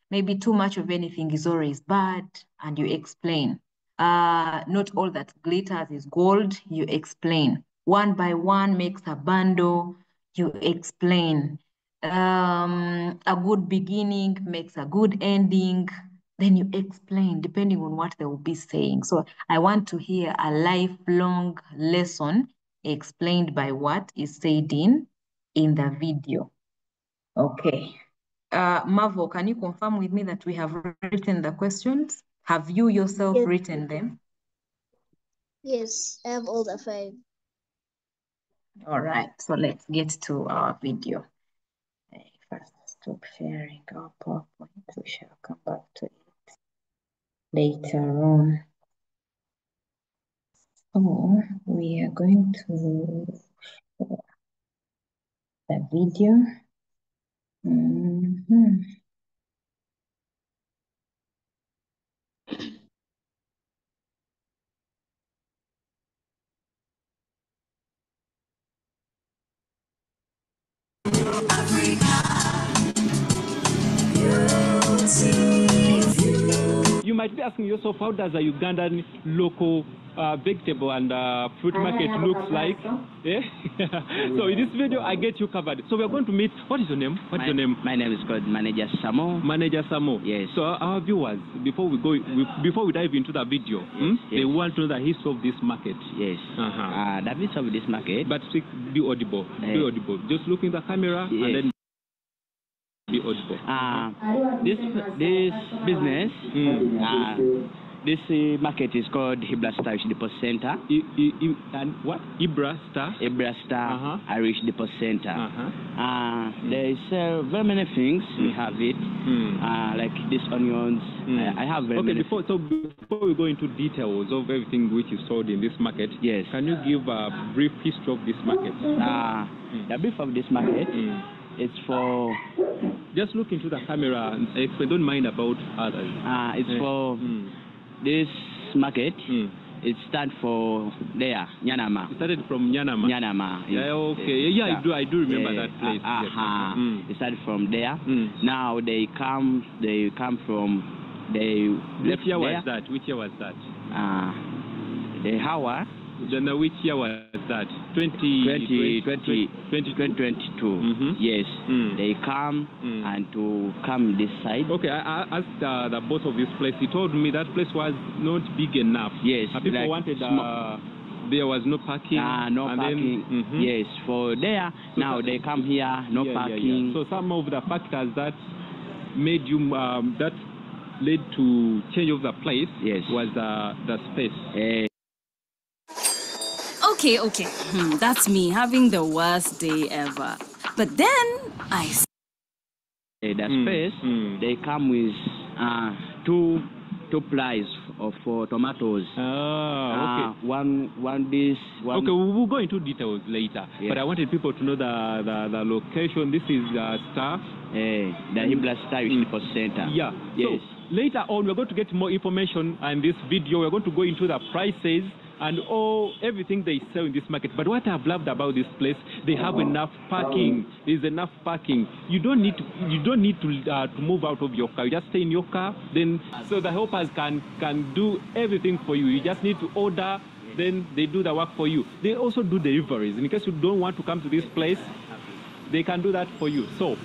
maybe too much of anything is always bad, and you explain. Not all that glitters is gold, you explain. 1 by 1 makes a bundle, you explain. A good beginning makes a good ending, then you explain depending on what they will be saying. So I want to hear a lifelong lesson explained by what is said in the video. Okay. Marvel, can you confirm with me that we have written the questions? Have you yourself written them? Yes, I have all the 5. All right, so let's get to our video. First, stop sharing our PowerPoint. We shall come back to it later on. So we are going to show the video. You might be asking yourself, how does a Ugandan local vegetable and fruit market looks like? Yeah? So in this video, I get you covered. So we're going to meet, what is your name? What's your name? My name is called Manager Samo. Manager Samo. Yes. So our viewers, before we dive into the video, yes. They want to know the history of this market. Yes. The history of this market. But speak, be audible. Be audible. Just look in the camera and then be audible. This business, this market is called Ibra Star Depot Center. And what? Ibra Star? Ibra Star Irish Depot Center. They sell very many things. We have it, like these onions. I have very many. Before we go into details of everything which is sold in this market, yes. Can you give a brief history of this market? The brief of this market. It's for... Just look into the camera and explain, don't mind about others. It's for this market. It started for there, Nyanama. It started from Nyanama? Nyanama. Yeah, okay. Yeah, I do remember that place. It started from there. Now they come from... Which year was that? The Hawa. Which year was that? 2022. Yes. They come and to come this side. Okay, I asked the boss of this place. He told me that place was not big enough. Yes. People wanted There was no parking. No and parking. Then, Yes, for there. So now they come here, no parking. So some of the factors that made you that led to change of the place was the space. Okay. That's me having the worst day ever. But then I... The space, they come with two price for tomatoes. Okay. One this, one... Okay, we'll go into details later. Yes. But I wanted people to know the location. This is Star. The Ibla Star Vegetable Center. Yeah. Yes. So later on, we're going to get more information on this video. We're going to go into the prices and everything they sell in this market. But what I've loved about this place, they have enough parking. There's enough parking. You don't need to move out of your car. You just stay in your car. Then so the helpers can do everything for you. You just need to order. Then they do the work for you. They also do deliveries. In case you don't want to come to this place, they can do that for you. So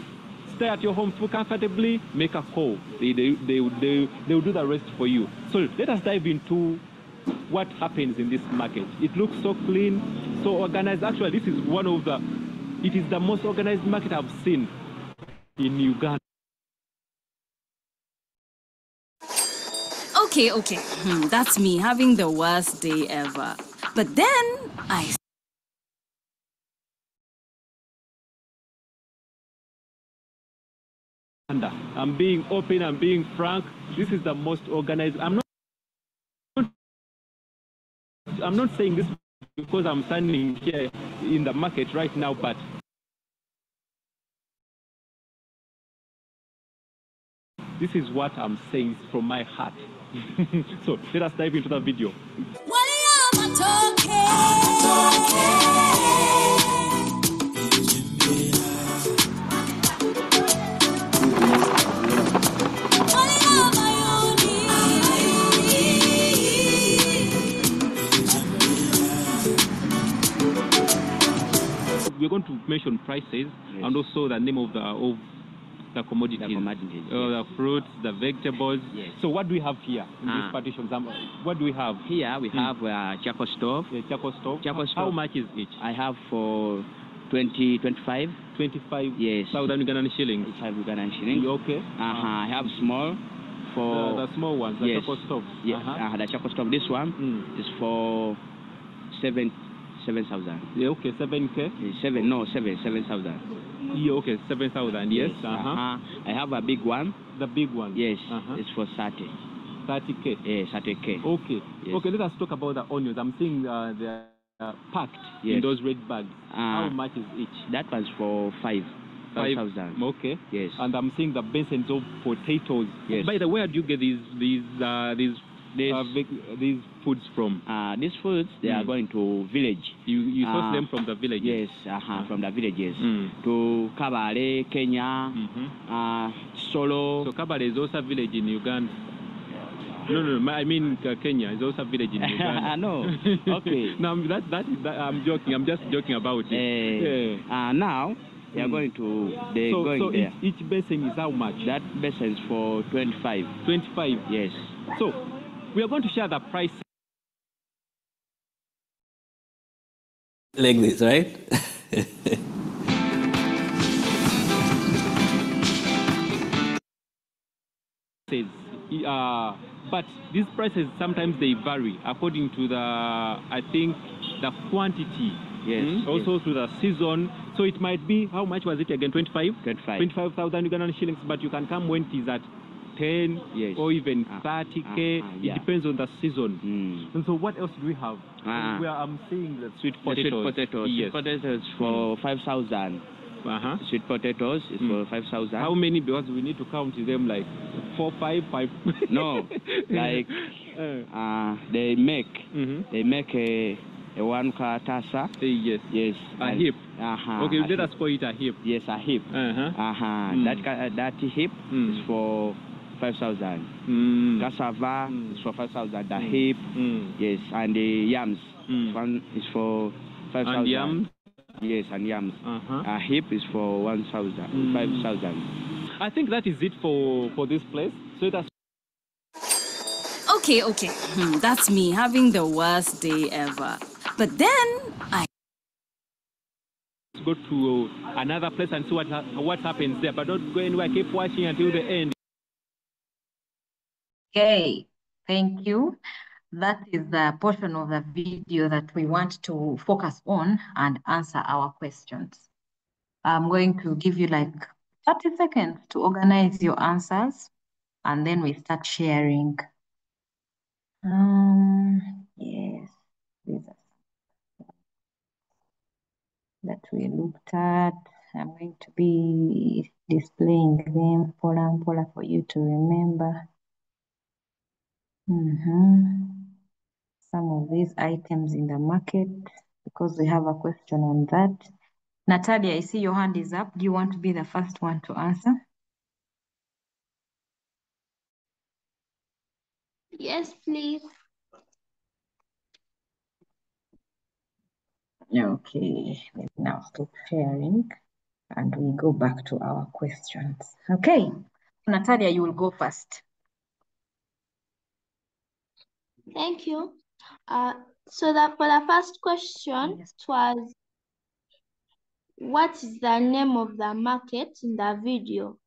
stay at your home comfortably. Make a call. They will do the rest for you. So let us dive into what happens in this market. It looks so clean, so organized. Actually, this is it is the most organized market I've seen in Uganda. Okay. That's me having the worst day ever. But then I... I'm being open, I'm being frank. This is the most organized. I'm not saying this because I'm standing here in the market right now, but this is what I'm saying from my heart. So let us dive into the video. We're going to mention prices and also the name of the commodities, the fruits, the vegetables. Yes. So what do we have here in this partition? What do we have? Here we have charcoal stove. Charcoal stove. How much is each? I have for 25. 25. Yes. Southern Ugandan shillings. 5 Ugandan shillings. Okay. I have small for the small ones. The charcoal stove. Yeah. The charcoal stove. This one is for 7,000. Yeah, okay, 7K? 7,000. Yeah, okay, 7,000, yes. I have a big one. The big one? Yes, it's for 30. 30K? Yeah, 30K. Okay. Yes. Okay, let us talk about the onions. I'm seeing they're packed in those red bags. How much is each? That one's for 5,000. Okay. Yes. And I'm seeing the basins of potatoes. Yes. By the way, where do you get these foods from? These foods, they are going to village. You source them from the villages? Yes, from the villages. To Kabale, Kenya, Solo. So Kabale is also a village in Uganda? No, I mean Kenya is also a village in Uganda. No, okay. No, I'm joking. I'm just joking about it. Now, they are going to, so there. Each basin is how much? That basin is for 25. 25? Yes. So, we are going to share the price. Like this, right? But these prices sometimes they vary according to the quantity. Yes. Also to the season. So it might be, how much was it again? 25? 25,000 Ugandan shillings, but you can come when it is at 10 or even 30K. It depends on the season. And so what else do we have? I'm seeing the sweet potatoes. Sweet potatoes for 5,000. Sweet potatoes is for 5,000. How many? Because we need to count them like 4, 5. No, like they make a one karatasa. Yes. A heap. Okay, let us call it a heap. Yes, a heap. That heap is for 5,000. Cassava is for 5,000. The heap, yes, and the yams one is for 5,000. And yams? Yes, and yams. A heap is for 1,000, 5,000. I think that is it for this place. So that's Okay. That's me having the worst day ever. But then I Go to another place and see what happens there, but don't go anywhere. Keep watching until the end. Okay, thank you. That is the portion of the video that we want to focus on and answer our questions. I'm going to give you like 30 seconds to organize your answers, and then we start sharing. Yes, these are that we looked at. I'm going to be displaying them pola for you to remember. Some of these items in the market, because we have a question on that. Natalia, I see your hand is up. Do you want to be the first one to answer? Yes, please. Okay, let's now stop sharing and we go back to our questions. Okay, Natalia, you will go first. Thank you. So that for the first question, it was, what is the name of the market in the video?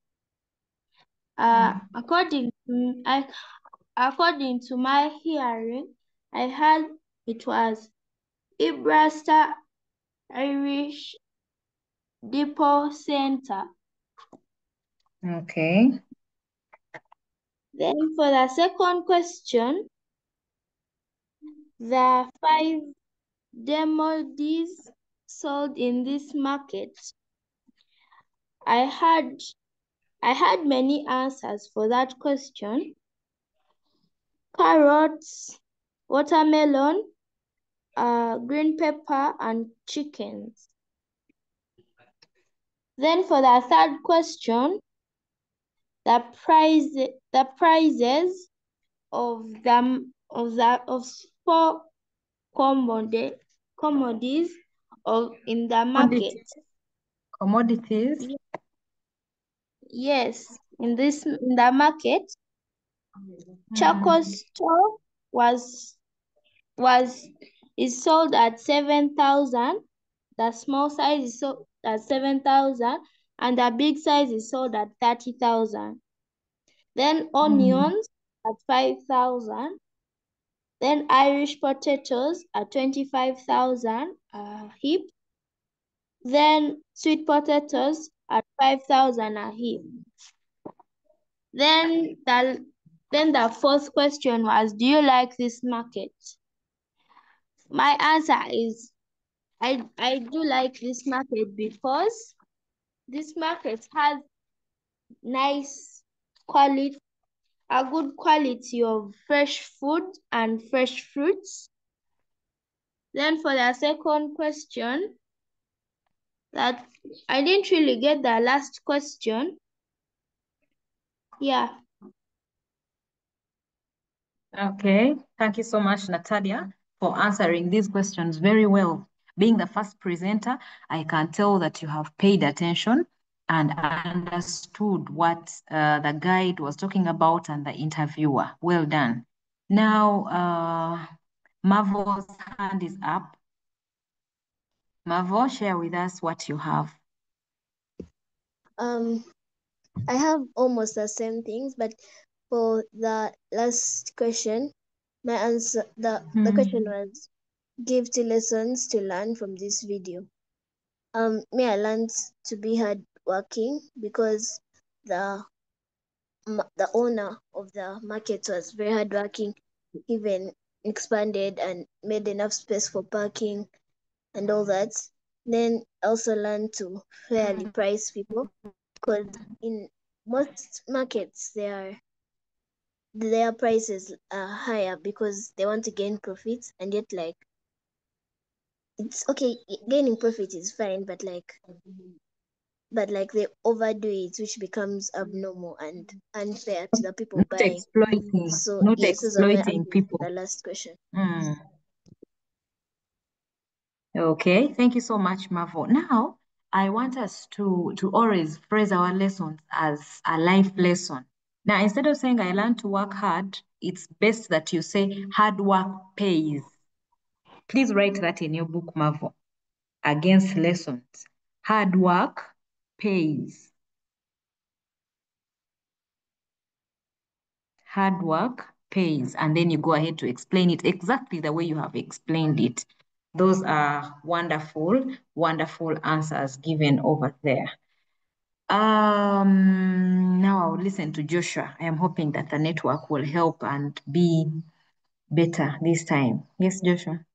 According to my hearing, I heard it was Ibrasta Irish Depot Center. Okay. Then for the second question, the 5 demos sold in this market. I had many answers for that question. Carrots, watermelon, green pepper, and chickens. Then for the third question, the prices of 4 commodities in the market. Commodities? Yes, in the market. Charcoal store is sold at 7,000. The small size is sold at 7,000, and the big size is sold at 30,000. Then onions at 5,000. Then Irish potatoes at 25,000 a heap. Then sweet potatoes at 5,000 a heap. Then the fourth question was, do you like this market? My answer is, I do like this market because this market has a good quality of fresh food and fresh fruits. Then for the second question, that I didn't really get the last question. Yeah. Okay, thank you so much, Natalia, for answering these questions very well. Being the first presenter, I can tell that you have paid attention and understood what the guide was talking about and the interviewer. Well done. Now, Marvel's hand is up. Marvel, share with us what you have. I have almost the same things, but for the last question, my answer, the question was, give 2 lessons to learn from this video. I learned to be hardworking because the owner of the market was very hardworking, even expanded and made enough space for parking and all that. Then I also learned to fairly price people, because in most markets their prices are higher because they want to gain profits, and yet like it's okay, gaining profit is fine, but they overdo it, which becomes abnormal and unfair to the people buying. So Not yes, those are my exploiting answers people. to the last question. Okay, thank you so much, Mavo. Now, I want us to always phrase our lessons as a life lesson. Now, instead of saying I learned to work hard, it's best that you say hard work pays. Please write that in your book, Marvel. Against lessons. Hard work pays. Hard work pays. And then you go ahead to explain it exactly the way you have explained it. Those are wonderful, wonderful answers given over there. Now I'll listen to Joshua. I am hoping that the network will help and be better this time. Yes, Joshua.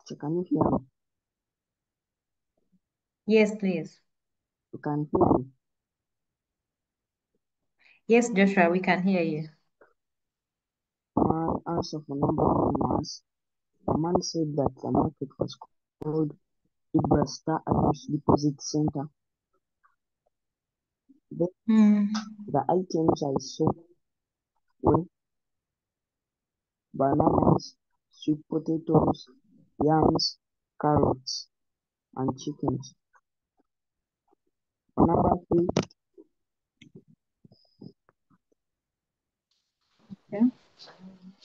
So can you hear me? Yes, please. You can hear me? Yes, Joshua, we can hear you. My answer for number 1 was, the man said that the market was called Ibrasta Irish Deposit Center. The items I saw were bananas, sweet potatoes, yams, carrots, and chickens. Number 3, Okay.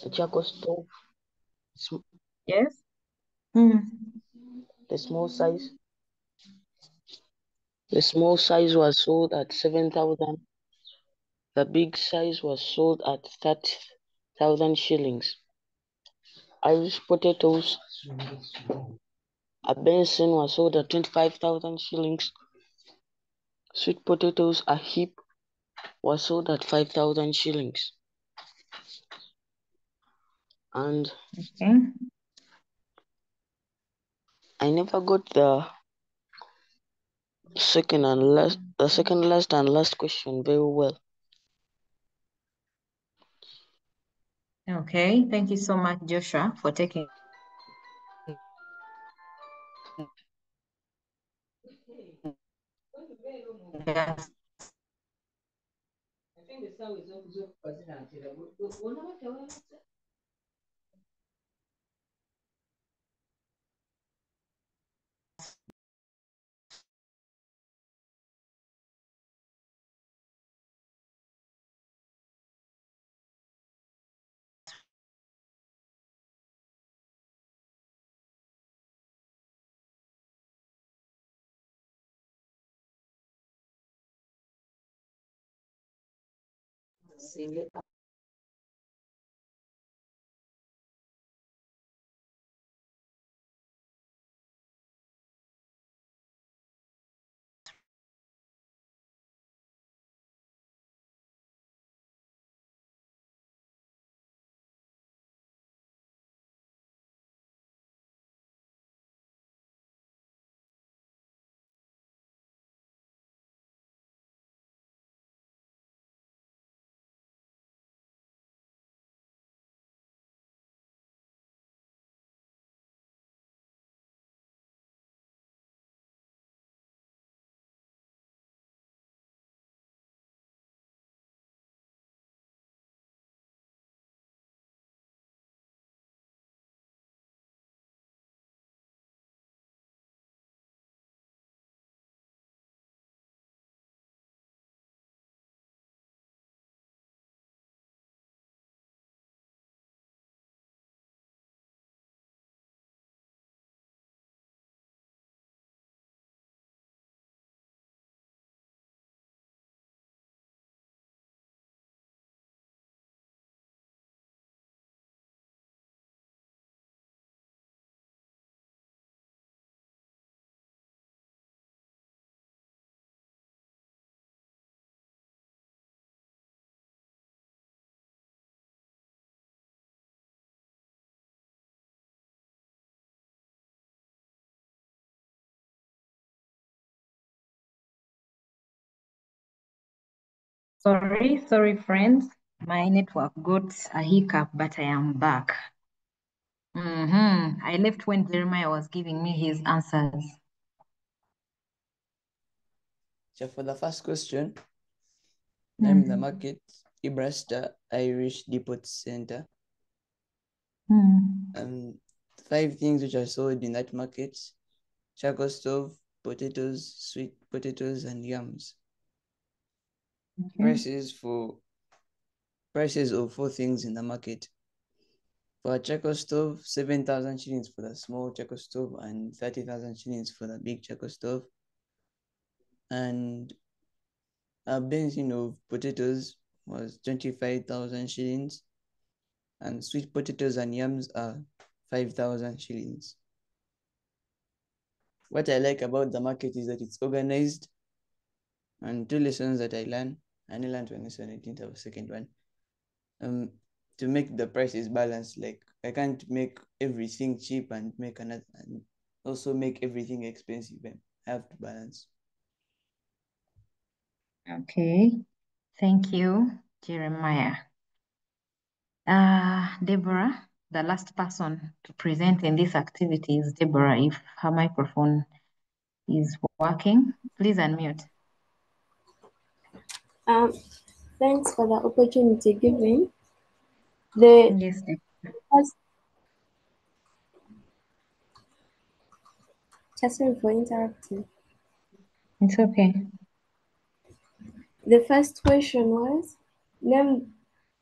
a charcoal stove. Yes. The small size. The small size was sold at 7,000. The big size was sold at 30,000 shillings. Irish potatoes, a basin was sold at 25,000 shillings. Sweet potatoes, a heap, was sold at 5,000 shillings. And I never got the second last and last question very well. Okay, thank you so much, Joshua, for taking us. Sorry, friends. My network got a hiccup, but I am back. I left when Jeremiah was giving me his answers. So for the first question, name the market, Ibrasta Irish Depot Center. And 5 things which are sold in that market: charcoal stove, potatoes, sweet potatoes, and yams. Okay. Prices of 4 things in the market. For a charcoal stove, 7,000 shillings for the small charcoal stove and 30,000 shillings for the big charcoal stove. And a basin of potatoes was 25,000 shillings, and sweet potatoes and yams are 5,000 shillings. What I like about the market is that it's organized, and 2 lessons that I learned. I only learned one lesson, I didn't have a second one. To make the prices balanced, like I can't make everything cheap and make another, and also make everything expensive. I have to balance. Okay, thank you, Jeremiah. Deborah, the last person to present in this activity is Deborah. If her microphone is working, please unmute. Thanks for the opportunity given. Yes, sorry for interrupting. It's okay. The first question was name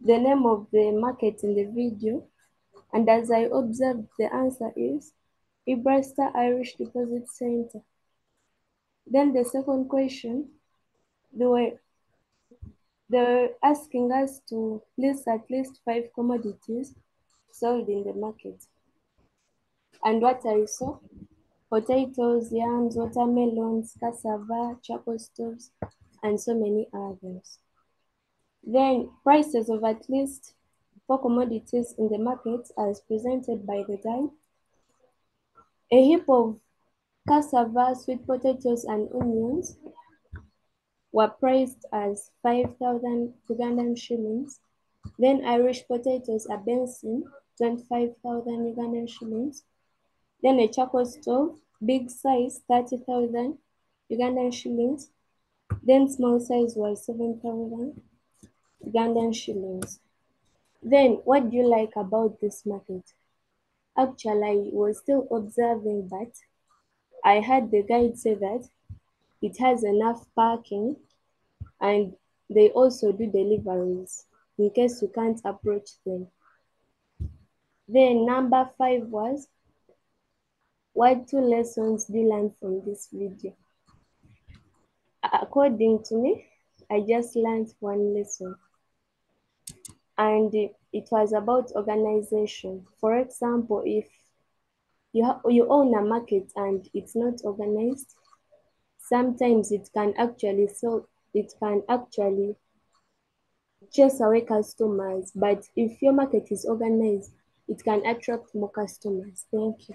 the name of the market in the video, and as I observed, the answer is Ibrasta Irish Deposit Center. Then the second question, they were asking us to list at least 5 commodities sold in the market. And what I saw, potatoes, yams, watermelons, cassava, charcoal stoves, and so many others. Then prices of at least 4 commodities in the market as presented by the guide. A heap of cassava, sweet potatoes, and onions were priced as 5,000 Ugandan shillings. Then Irish potatoes, a basin, 25,000 Ugandan shillings. Then a charcoal stove, big size, 30,000 Ugandan shillings. Then small size was 7,000 Ugandan shillings. Then what do you like about this market? Actually, I was still observing, but I heard the guide say that it has enough parking and they also do deliveries in case you can't approach them. Then number 5 was, what 2 lessons do you learn from this video? According to me, I just learned 1 lesson. And it was about organization. For example, if you own a market and it's not organized, sometimes it can actually chase away customers. But if your market is organized, it can attract more customers. Thank you.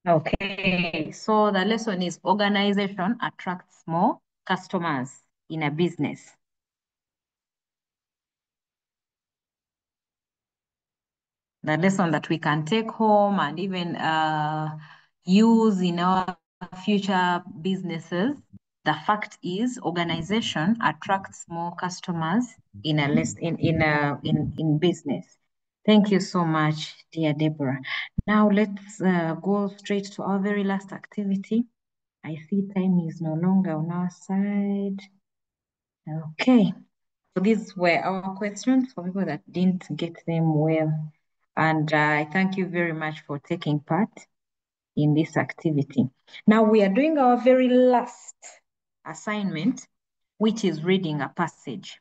Okay, so the lesson is organization attracts more customers in a business. The lesson that we can take home and even use in our future businesses. The fact is, organization attracts more customers in business. Thank you so much, dear Deborah. Now let's go straight to our very last activity. I see time is no longer on our side. Okay, so these were our questions for people that didn't get them well. And I thank you very much for taking part in this activity. Now we are doing our very last assignment, which is reading a passage.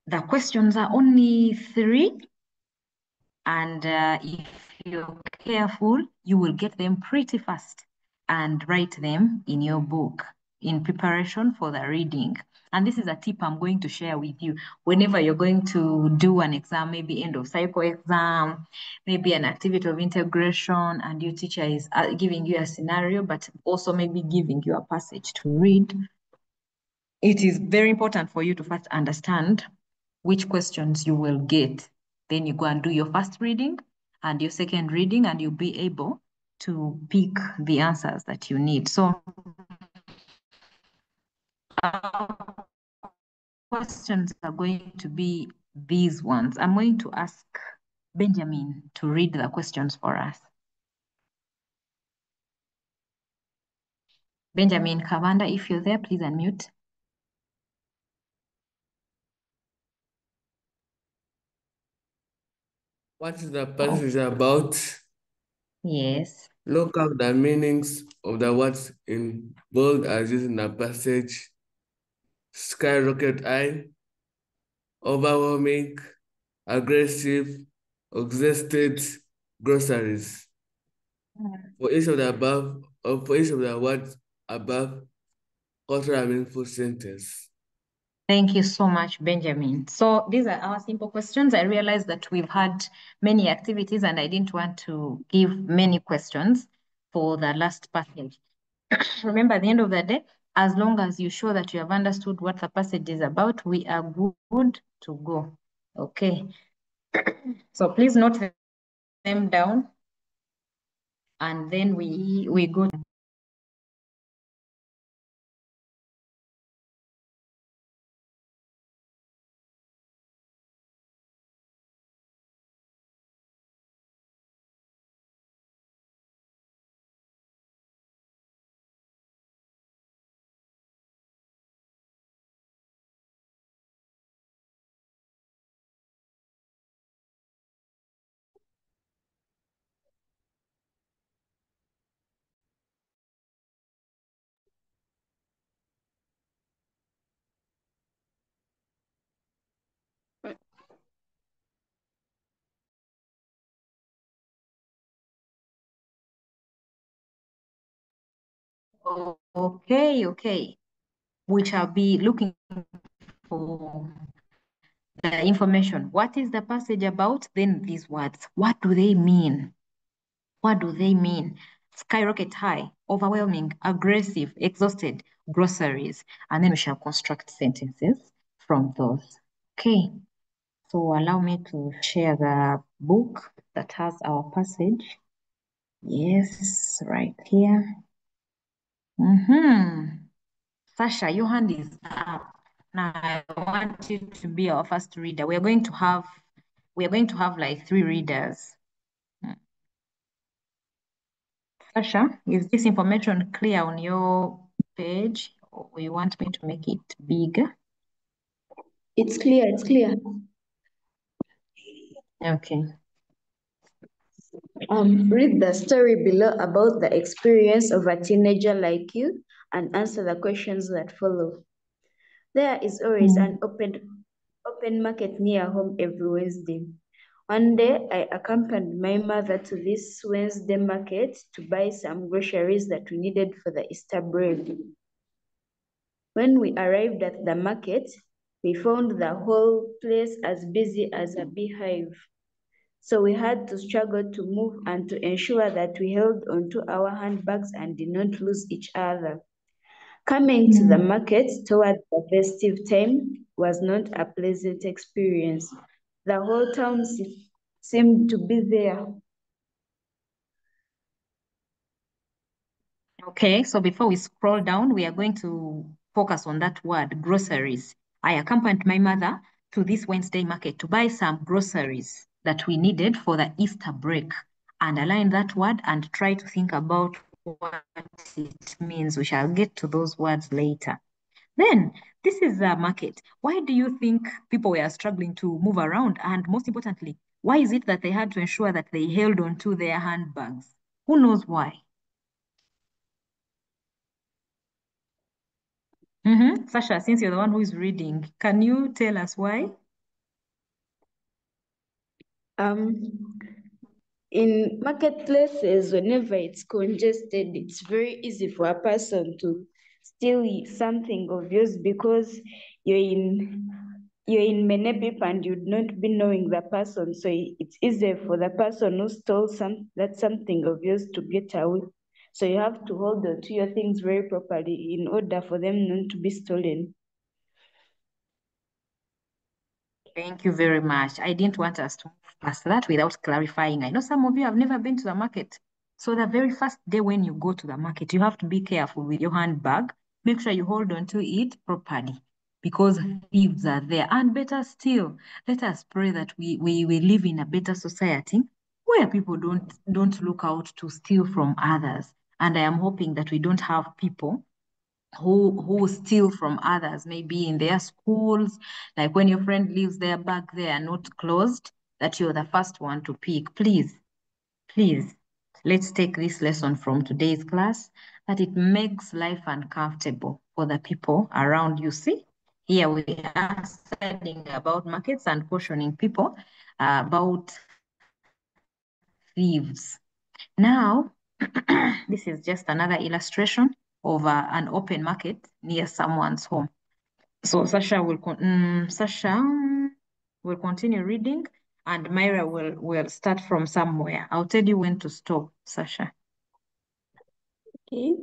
The questions are only 3, and if you're careful, you will get them pretty fast and write them in your book in preparation for the reading. And this is a tip I'm going to share with you. Whenever you're going to do an exam, maybe end of cycle exam, maybe an activity of integration, and your teacher is giving you a scenario, but also maybe giving you a passage to read, it is very important for you to first understand which questions you will get. Then you go and do your first reading and your second reading, and you'll be able to pick the answers that you need. So questions are going to be these ones. I'm going to ask Benjamin to read the questions for us. Benjamin Kavanda, if you're there, please unmute. What is the passage about? Yes. Look up the meanings of the words in bold as used in the passage. Skyrocket high, overwhelming, aggressive, exhausted, groceries. For each of the above, or for each of the words above, cultural meaningful sentence. Thank you so much, Benjamin. So these are our simple questions. I realized that we've had many activities and I didn't want to give many questions for the last passage. Remember, at the end of the day, as long as you show that you have understood what the passage is about, we are good to go. Okay. So please note them down and then we go. Okay. We shall be looking for the information. What is the passage about? Then these words. What do they mean? What do they mean? Skyrocket high, overwhelming, aggressive, exhausted, groceries. And then we shall construct sentences from those. Okay. So allow me to share the book that has our passage. Yes, right here. Sasha, your hand is up. Now I want you to be our first reader. We are going to have like 3 readers. Sasha, is this information clear on your page or you want me to make it bigger? It's clear. Okay. Read the story below about the experience of a teenager like you and answer the questions that follow. There is always an open market near home every Wednesday. One day, I accompanied my mother to this Wednesday market to buy some groceries that we needed for the Easter bread. When we arrived at the market, we found the whole place as busy as a beehive. So we had to struggle to move and to ensure that we held onto our handbags and did not lose each other. Coming to the market towards the festive time was not a pleasant experience. The whole town seemed to be there. Okay, so before we scroll down, we are going to focus on that word, groceries. I accompanied my mother to this Wednesday market to buy some groceries that we needed for the Easter break. Underline that word and try to think about what it means. We shall get to those words later. Then, this is a market. Why do you think people were struggling to move around? And most importantly, why is it that they had to ensure that they held on to their handbags? Who knows why? Sasha, since you're the one who is reading, can you tell us why? In marketplaces, whenever it's congested, it's very easy for a person to steal something of yours because you're in many people and you'd not be knowing the person. So it's easier for the person who stole something of yours to get away. So you have to hold on to your things very properly in order for them not to be stolen. Thank you very much. I didn't want us to move past that without clarifying. I know some of you have never been to the market. So the very first day when you go to the market, you have to be careful with your handbag. Make sure you hold on to it properly because thieves are there. And better still, let us pray that we live in a better society where people don't look out to steal from others. And I am hoping that we don't have people who steal from others, maybe in their schools, like when your friend leaves their bag there not closed, that you're the first one to pick. Please, let's take this lesson from today's class, that it makes life uncomfortable for the people around you. See, here we are studying about markets and cautioning people about thieves. Now, this is just another illustration of an open market near someone's home. So Sasha will continue reading, and Myra will start from somewhere. I'll tell you when to stop, Sasha. Okay.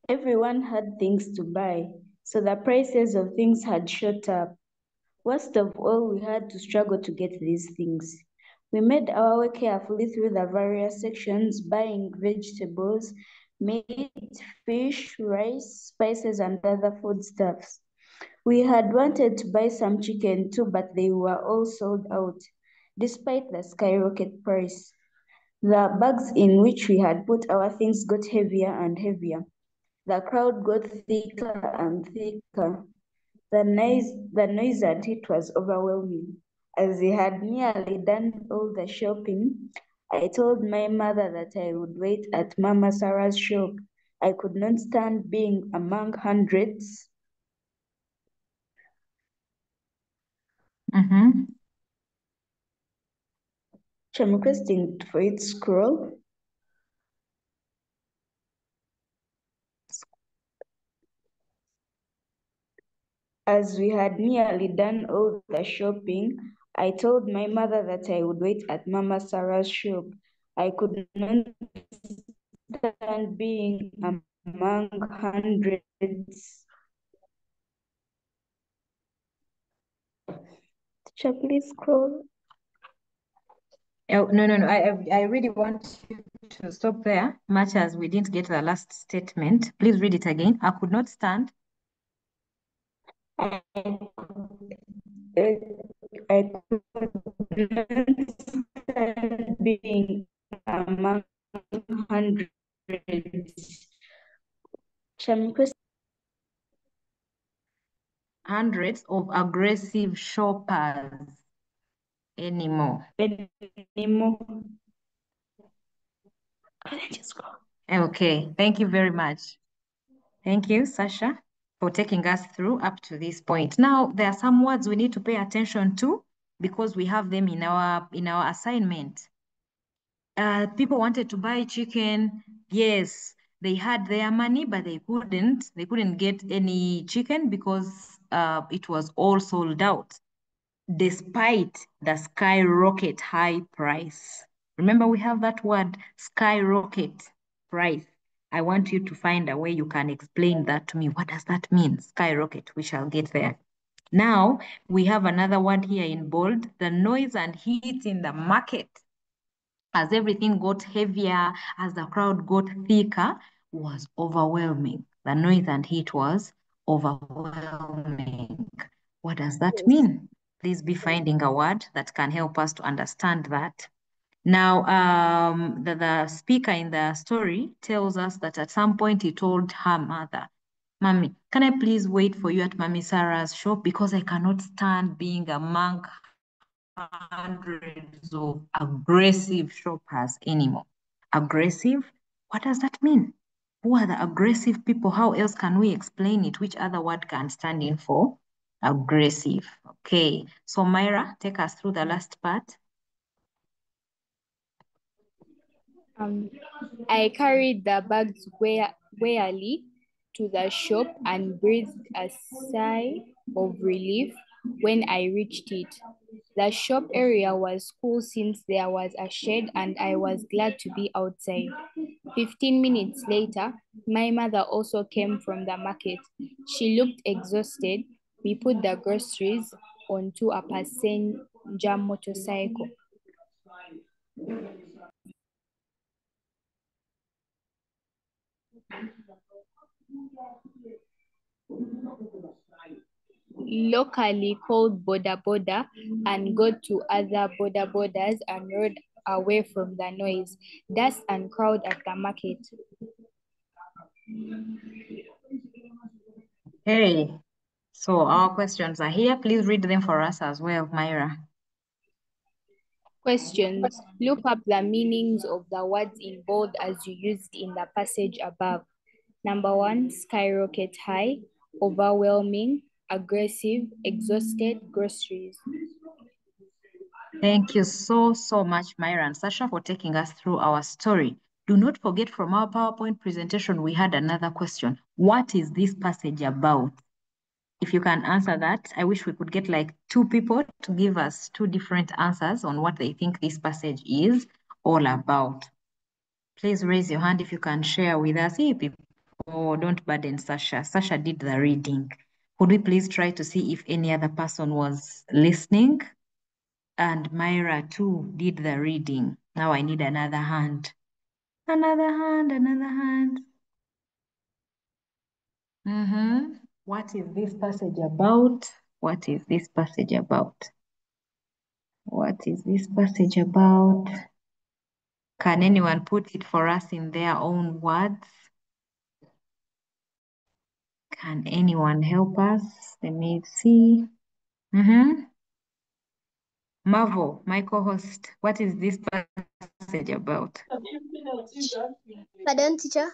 Everyone had things to buy, so the prices of things had shot up. Worst of all, we had to struggle to get these things. We made our way carefully through the various sections, buying vegetables, meat, fish, rice, spices, and other foodstuffs. We had wanted to buy some chicken too, but they were all sold out, despite the skyrocket price. The bags in which we had put our things got heavier and heavier. The crowd got thicker and thicker. The noise and heat was overwhelming. As we had nearly done all the shopping, I told my mother that I would wait at Mama Sarah's shop. I could not stand being among hundreds. I'm requesting for it to scroll. As we had nearly done all the shopping, I told my mother that I would wait at Mama Sarah's shop. I could not stand being among hundreds. Teacher, please scroll. Oh, no. I really want you to stop there, much as we didn't get the last statement. Please read it again. I could not stand. I could not stand being among hundreds. Hundreds of aggressive shoppers anymore. Okay, thank you very much. Thank you, Sasha, for taking us through up to this point. Now, there are some words we need to pay attention to because we have them in our assignment. People wanted to buy chicken. Yes, they had their money, but they couldn't get any chicken because it was all sold out, despite the skyrocket high price. Remember, we have that word, skyrocket price. I want you to find a way you can explain that to me. What does that mean? Skyrocket. We shall get there. Now, we have another word here in bold, the noise and heat in the market. As everything got heavier, as the crowd got thicker, was overwhelming. The noise and heat was overwhelming. What does that mean? Please be finding a word that can help us to understand that. Now, the speaker in the story tells us that at some point he told her mother, Mommy, can I please wait for you at Mommy Sarah's shop because I cannot stand being among hundreds of aggressive shoppers anymore. Aggressive? What does that mean? Who are the aggressive people? How else can we explain it? Which other word can stand in for aggressive? Okay, so Myra, take us through the last part. I carried the bags warily to the shop and breathed a sigh of relief when I reached it. The shop area was cool since there was a shade and I was glad to be outside. 15 minutes later, my mother also came from the market. She looked exhausted. We put the groceries onto a passenger motorcycle. Locally called Boda Boda, and got to other Boda Bodas and rode away from the noise, dust and crowd at the market. Hey, so our questions are here. Please read them for us as well, Myra. Questions. Look up the meanings of the words in bold as you used in the passage above. Number 1, skyrocket high, overwhelming, aggressive, exhausted, groceries. Thank you so much, Myra and Sasha, for taking us through our story. Do not forget, from our PowerPoint presentation, we had another question. What is this passage about? If you can answer that, I wish we could get like 2 people to give us 2 different answers on what they think this passage is all about. Please raise your hand if you can share with us. Hey, people, don't burden Sasha. Sasha did the reading. Could we please try to see if any other person was listening? And Myra too did the reading. Now I need another hand. Another hand. What is this passage about? What is this passage about? What is this passage about? Can anyone put it for us in their own words? Can anyone help us? Let me see. Marvel, my co-host, what is this passage about? Pardon, teacher?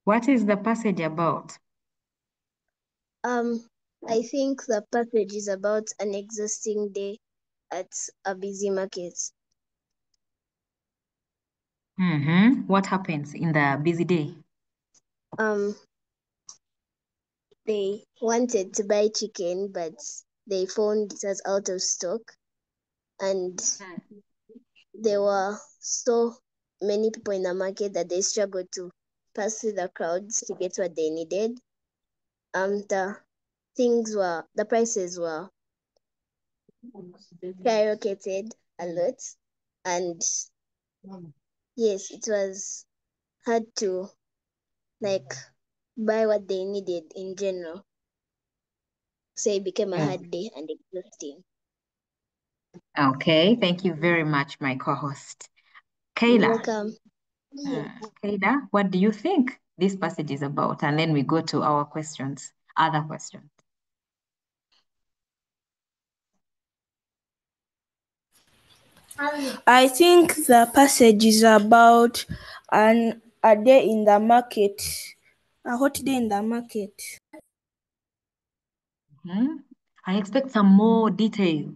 What is the passage about? I think the passage is about an exhausting day at a busy market. What happens in the busy day? They wanted to buy chicken, but they found it was out of stock, and there were so many people in the market that they struggled to pass through the crowds to get what they needed. The prices were skyrocketed a lot, and yes, it was hard to like buy what they needed in general. So it became a hard day and exhausting. Okay, thank you very much, my co-host. You're Kayla. welcome. Kayla, what do you think this passage is about? And then we go to our questions, other questions. I think the passage is about a day in the market, a hot day in the market. I expect some more detail.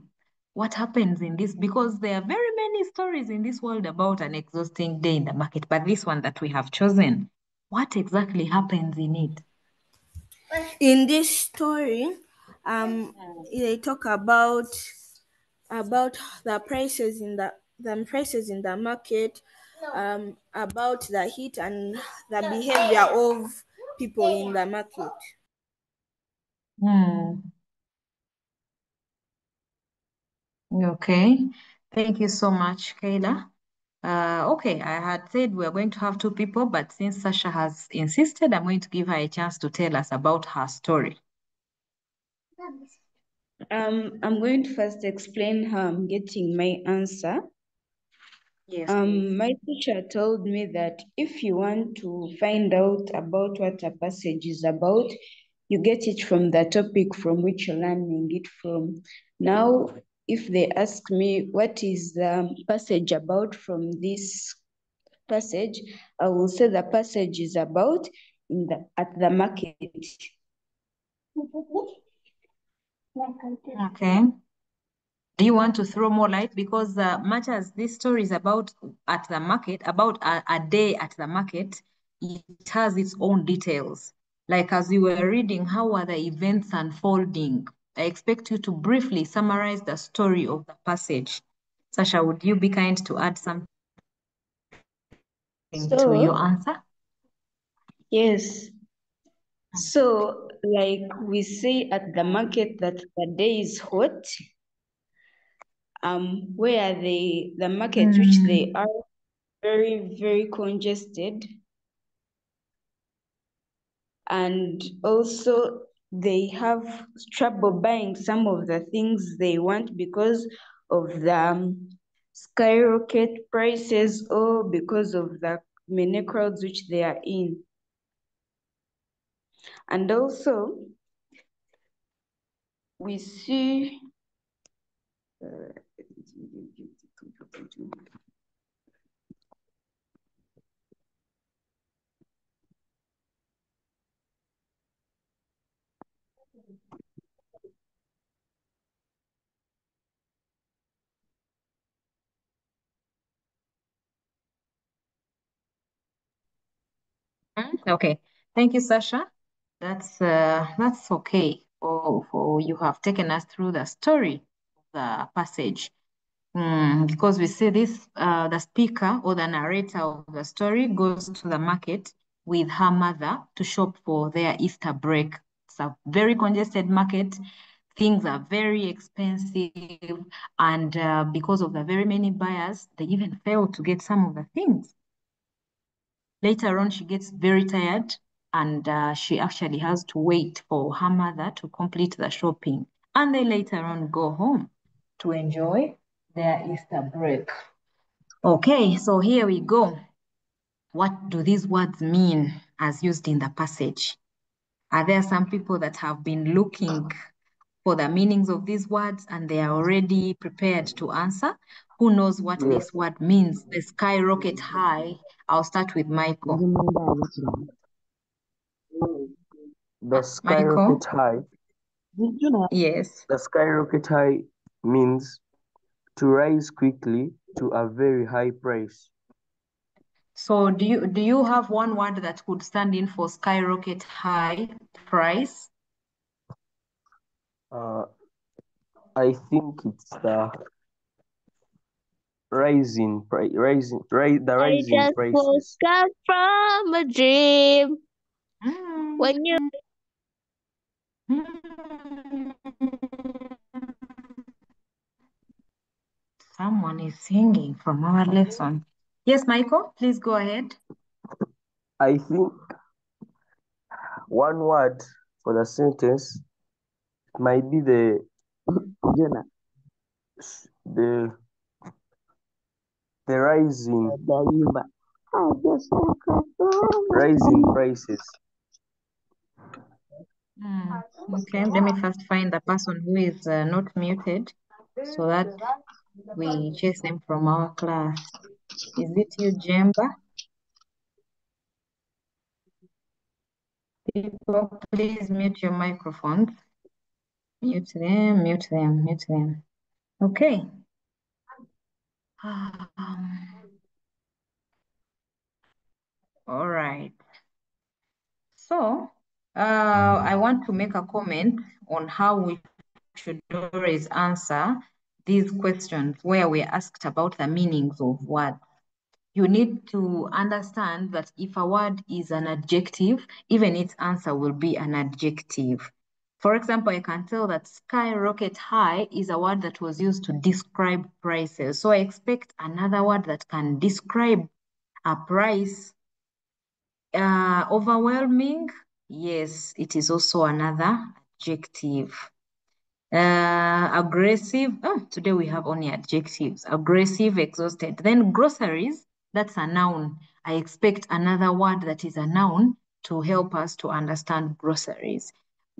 What happens in this? Because there are very many stories in this world about an exhausting day in the market, but this one that we have chosen, what exactly happens in it? In this story, they talk about the prices in the market, about the heat and the behavior of people in the market. Okay, thank you so much, Kayla. Okay, I had said we are going to have 2 people, but since Sasha has insisted, I'm going to give her a chance to tell us about her story. I'm going to first explain how I'm getting my answer. Yes. My teacher told me that if you want to find out about what a passage is about, you get it from the topic from which you're learning it from. Now, if they ask me what is the passage about from this passage, I will say the passage is about at the market. Okay. Do you want to throw more light? Because much as this story is about at the market, about a day at the market, it has its own details. Like as you were reading, how are the events unfolding? I expect you to briefly summarize the story of the passage. Sasha, would you be kind to add something to your answer? Yes. So, like we say at the market that the day is hot, where the market which they are very, very congested. And also they have trouble buying some of the things they want because of the skyrocket prices or because of the many crowds which they are in. And also, we see Okay, thank you, Sasha. That's okay. For you have taken us through the story of the passage. Because we see this, the speaker or the narrator of the story goes to the market with her mother to shop for their Easter break. It's a very congested market. Things are very expensive, and because of the very many buyers, they even fail to get some of the things. Later on, she gets very tired, and she actually has to wait for her mother to complete the shopping. And they later on go home to enjoy their Easter break. Okay, so here we go. What do these words mean as used in the passage? Are there some people that have been looking for the meanings of these words and they are already prepared to answer? Who knows what this word means? The skyrocket high. I'll start with Michael. The skyrocket high. Yes. The skyrocket high means to rise quickly to a very high price. So do you have one word that could stand in for skyrocket high price? I think it's the rising prices. I just woke up from a dream. When you Someone is singing from our lesson. Yes, Michael, please go ahead. I think one word for the sentence might be the rising prices. Okay, let me first find the person who is not muted so that we chase them from our class. Is it you, Jemba? People, please mute your microphones. Mute them, mute them, mute them. Okay. All right. So, I want to make a comment on how we should always answer these questions where we're asked about the meanings of words. You need to understand that if a word is an adjective, even its answer will be an adjective. For example, I can tell that skyrocket high is a word that was used to describe prices. So I expect another word that can describe a price. Overwhelming, yes, it is also another adjective. Aggressive, today we have only adjectives. Aggressive, exhausted. Then groceries, that's a noun. I expect another word that is a noun to help us to understand groceries.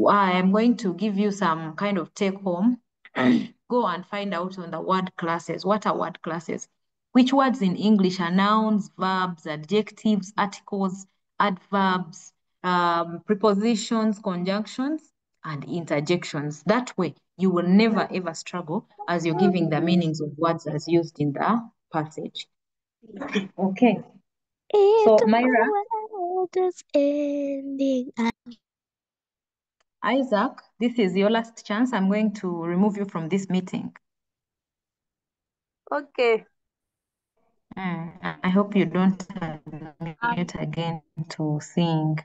I am going to give you some kind of take home. Go and find out on the word classes. What are word classes? Which words in English are nouns, verbs, adjectives, articles, adverbs, prepositions, conjunctions, and interjections. That way, you will never ever struggle as you're giving the meanings of words as used in the passage. Okay. So, Myra. Just ending. Isaac, this is your last chance. I'm going to remove you from this meeting. Okay. I hope you don't unmute again to sing.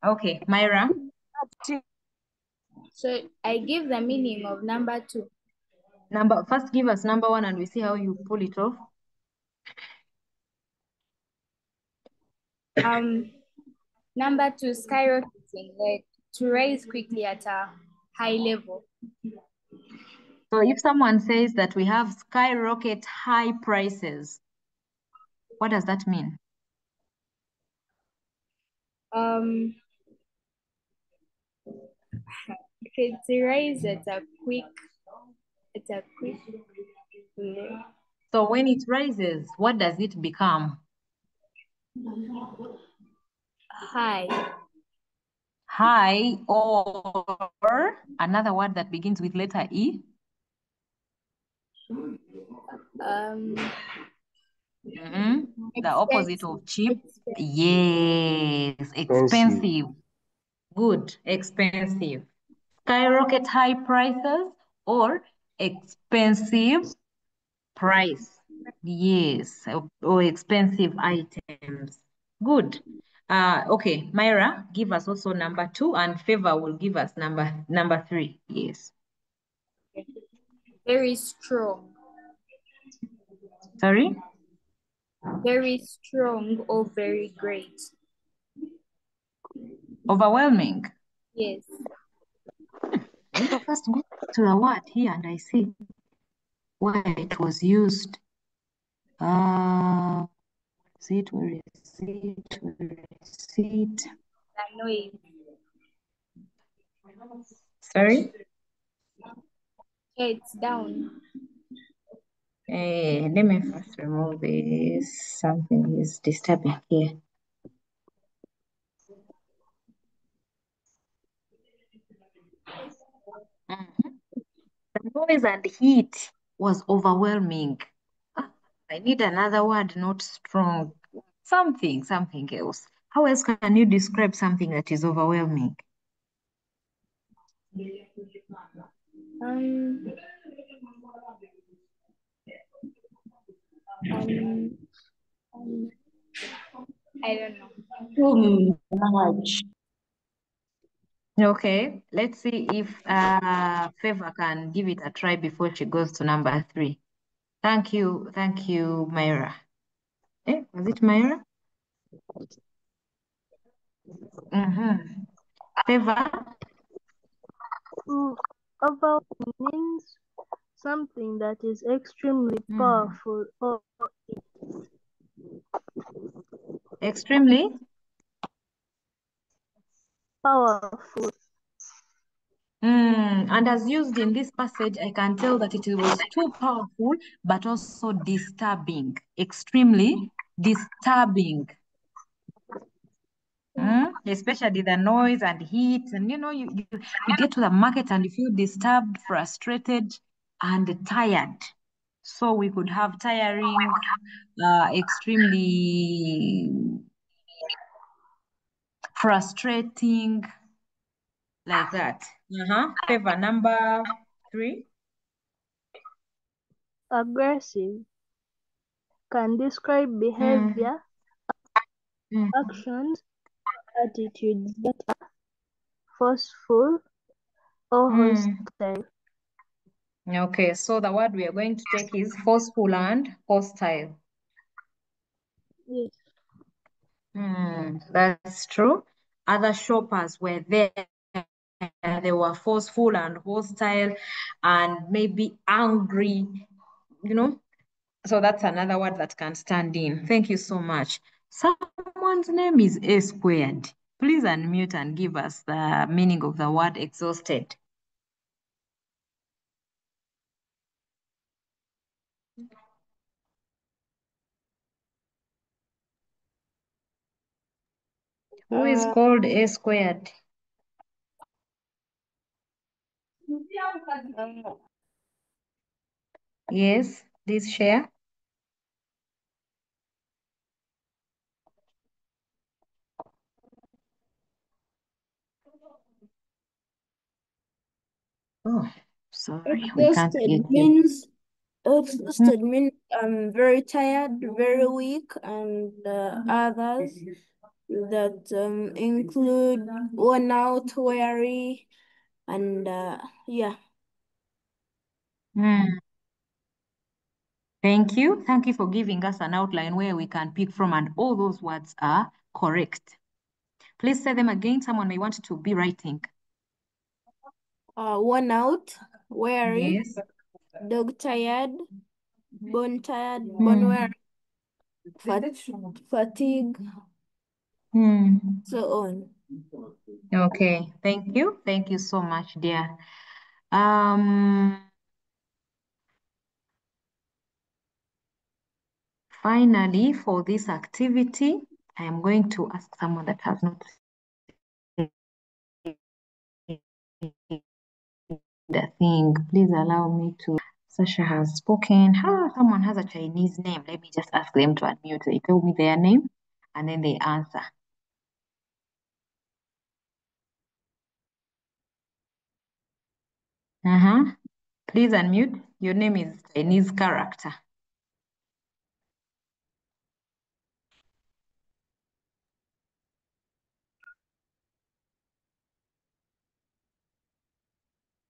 Okay, Myra. So I give the meaning of number 2. First give us number 1 and we see how you pull it off. Number 2, skyrocketing, like to rise quickly at a high level. So if someone says that we have skyrocket high prices, What does that mean? If it rises at a quick, So when it rises, what does it become? high. High, or another word that begins with letter E? The opposite of cheap. Yes, expensive. Good, expensive. Skyrocket high prices or expensive price. Yes, or expensive items. Good. Okay, Myra, give us also number 2, and Favor will give us number 3. Yes. Very strong. Sorry? Very strong or very great. Overwhelming. Yes. Let me first go to the word here and I see where it was used. Where is it? Where is it? Where is it? Annoying. Sorry? It's down. Let me first remove this. Something is disturbing here. The noise and heat was overwhelming. I need another word, not strong. Something else. How else can you describe something that is overwhelming? I don't know. Too much. Okay, let's see if Favor can give it a try before she goes to number 3. Thank you, Myra. Was it Myra? Favor? Overwhelming means something that is extremely powerful or Extremely powerful. And as used in this passage, I can tell that it was too powerful, but also disturbing, extremely disturbing. Especially the noise and heat. And you get to the market and you feel disturbed, frustrated, and tired. So we could have tiring, extremely frustrating, like that. Favor number 3. Aggressive can describe behavior, actions, attitudes that are forceful or hostile. Okay, so the word we are going to take is forceful and hostile. Yes. That's true. Other shoppers were there. They were forceful and hostile and maybe angry, So that's another word that can stand in. Thank you so much. Someone's name is S.1. Please unmute and give us the meaning of the word exhausted. Who is called S.1? Yes, please share. Oh, sorry, we can't get you. Exhausted means I'm very tired, very weak, and others that include worn out, weary, and yeah. Thank you. Thank you for giving us an outline where we can pick from, and all those words are correct. Please say them again. Someone may want to be writing. Worn out, weary, Yes. dog tired, bone tired, bone weary, fatigue, Hmm. so on. Okay, thank you. Thank you so much, dear. Um, Finally, for this activity, I am going to ask someone that has not the thing. Please allow me to. Sasha has spoken. Someone has a Chinese name. Let me just ask them to unmute. They tell me their name and then they answer. Please unmute. Your name is Chinese character.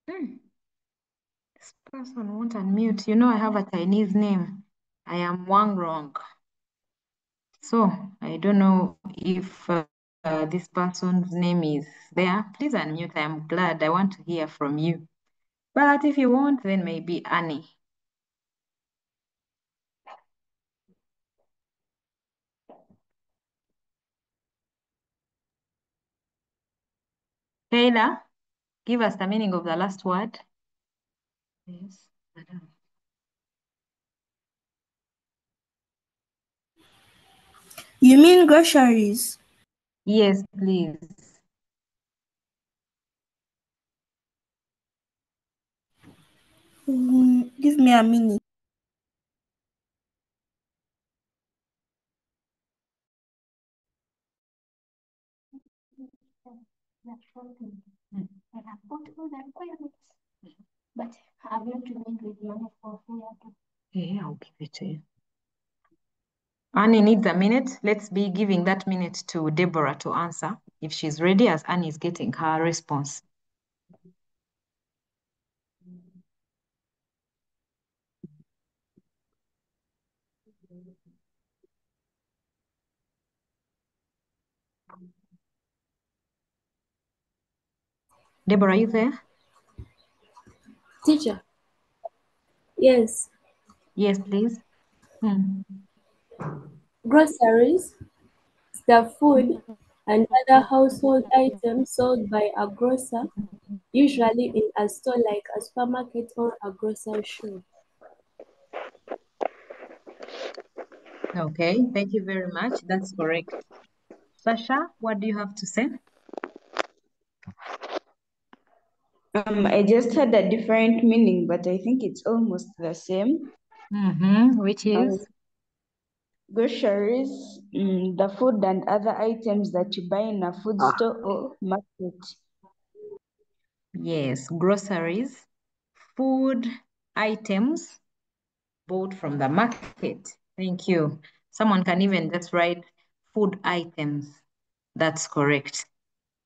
This person won't unmute. You know I have a Chinese name. I am Wang Rong. So I don't know if this person's name is there. Please unmute. I'm glad. I want to hear from you. But if you won't, then maybe Annie. Kayla, give us the meaning of the last word. Yes, madam. You mean groceries? Yes, please. Give me a minute. But have you remained with money for food? Yeah, I'll give it to you. Annie needs a minute. Let's be giving that minute to Deborah to answer if she's ready as Annie is getting her response. Deborah, are you there? Teacher. Yes. Yes, please. Groceries, the food and other household items sold by a grocer, usually in a store like a supermarket or a grocery shop. Okay, thank you very much. That's correct. Sasha, what do you have to say? I just had a different meaning, but I think it's almost the same. Which is? Groceries, the food and other items that you buy in a food store or market. Yes, groceries, food items bought from the market. Thank you. Someone can even just write food items. That's correct.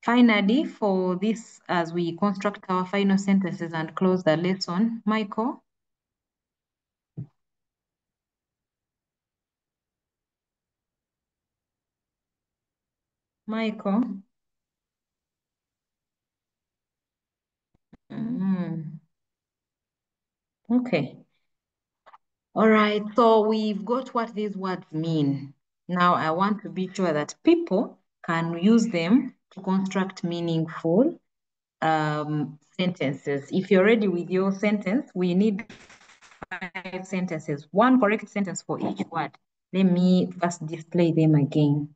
Finally, for this, as we construct our final sentences and close the lesson, Michael. Michael. Okay. All right, so we've got what these words mean. Now I want to be sure that people can use them to construct meaningful sentences. If you're ready with your sentence, we need 5 sentences, one correct sentence for each word. Let me first display them again.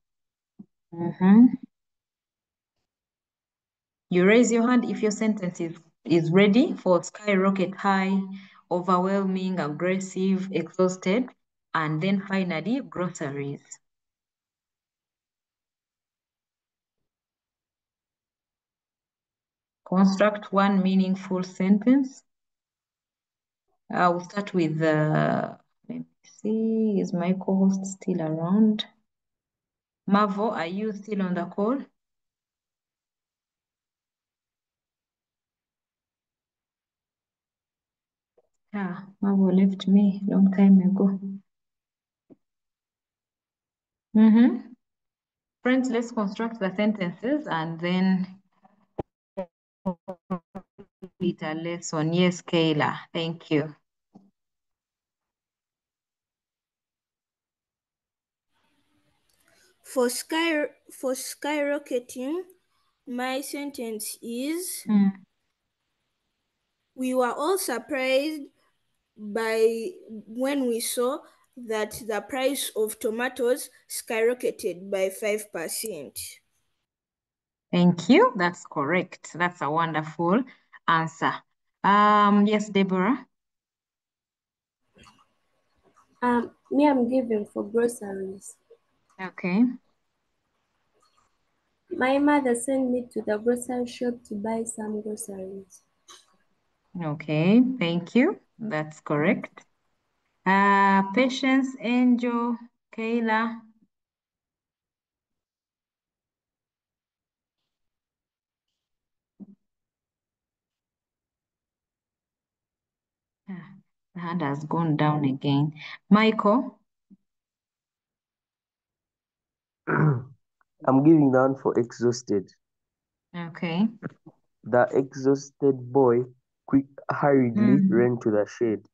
You raise your hand if your sentence is ready for skyrocket high, overwhelming, aggressive, exhausted, and then finally groceries. Construct one meaningful sentence. I'll start with let me see, is my co-host still around? Mavo, are you still on the call? Yeah, Mavo left me long time ago. Friends, let's construct the sentences and then complete a lesson. Yes, Kayla, thank you. For skyrocketing, my sentence is we were all surprised when we saw that the price of tomatoes skyrocketed by 5%. Thank you. That's correct. That's a wonderful answer. Yes, Deborah. Me, I'm giving for groceries. Okay. My mother sent me to the grocery shop to buy some groceries. Okay, thank you. That's correct. Patience, Angel, Kayla. The hand has gone down again. Michael. I'm giving down for exhausted. Okay. The exhausted boy hurriedly ran to the shed.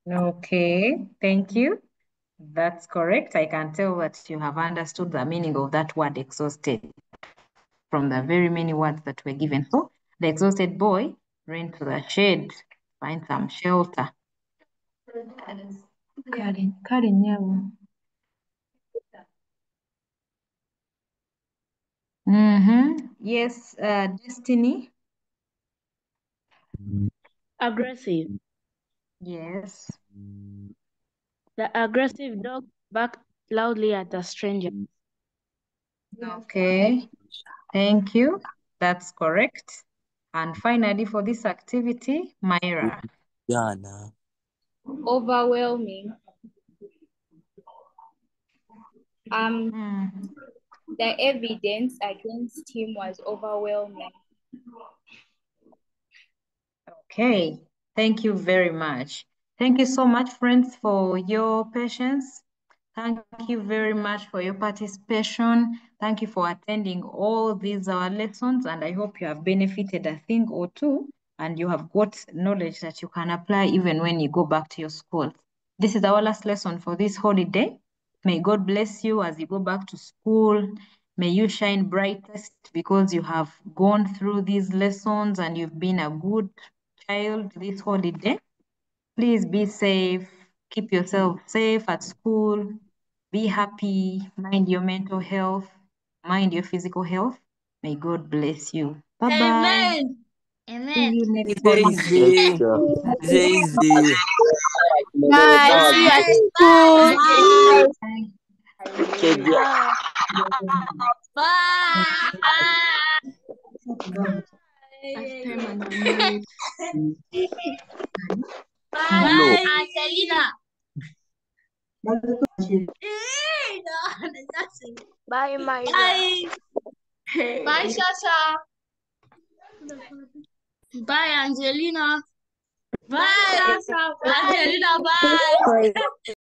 Okay, thank you. That's correct. I can tell that you have understood the meaning of that word exhausted from the very many words that were given. So the exhausted boy ran to the shed, find some shelter. Yes, Destiny. Aggressive. Yes. The aggressive dog barked loudly at a stranger. Okay, thank you. That's correct. And finally, for this activity, Myra. Overwhelming. The evidence against him was overwhelming. Okay, thank you very much. Thank you so much, friends, for your patience. Thank you very much for your participation. Thank you for attending all these our lessons, and I hope you have benefited a thing or two, and you have got knowledge that you can apply even when you go back to your school. This is our last lesson for this holiday. May God bless you as you go back to school. May you shine brightest because you have gone through these lessons and you've been a good child this holiday. Please be safe. Keep yourself safe at school. Be happy. Mind your mental health. Mind your physical health. May God bless you. Bye-bye. Amen. See Amen. you next holiday. Bye. See you at school. Bye, Angelina. Bye, Myra. Bye. Bye, Shasha. Bye, Angelina. Bye, Angelina. Bye.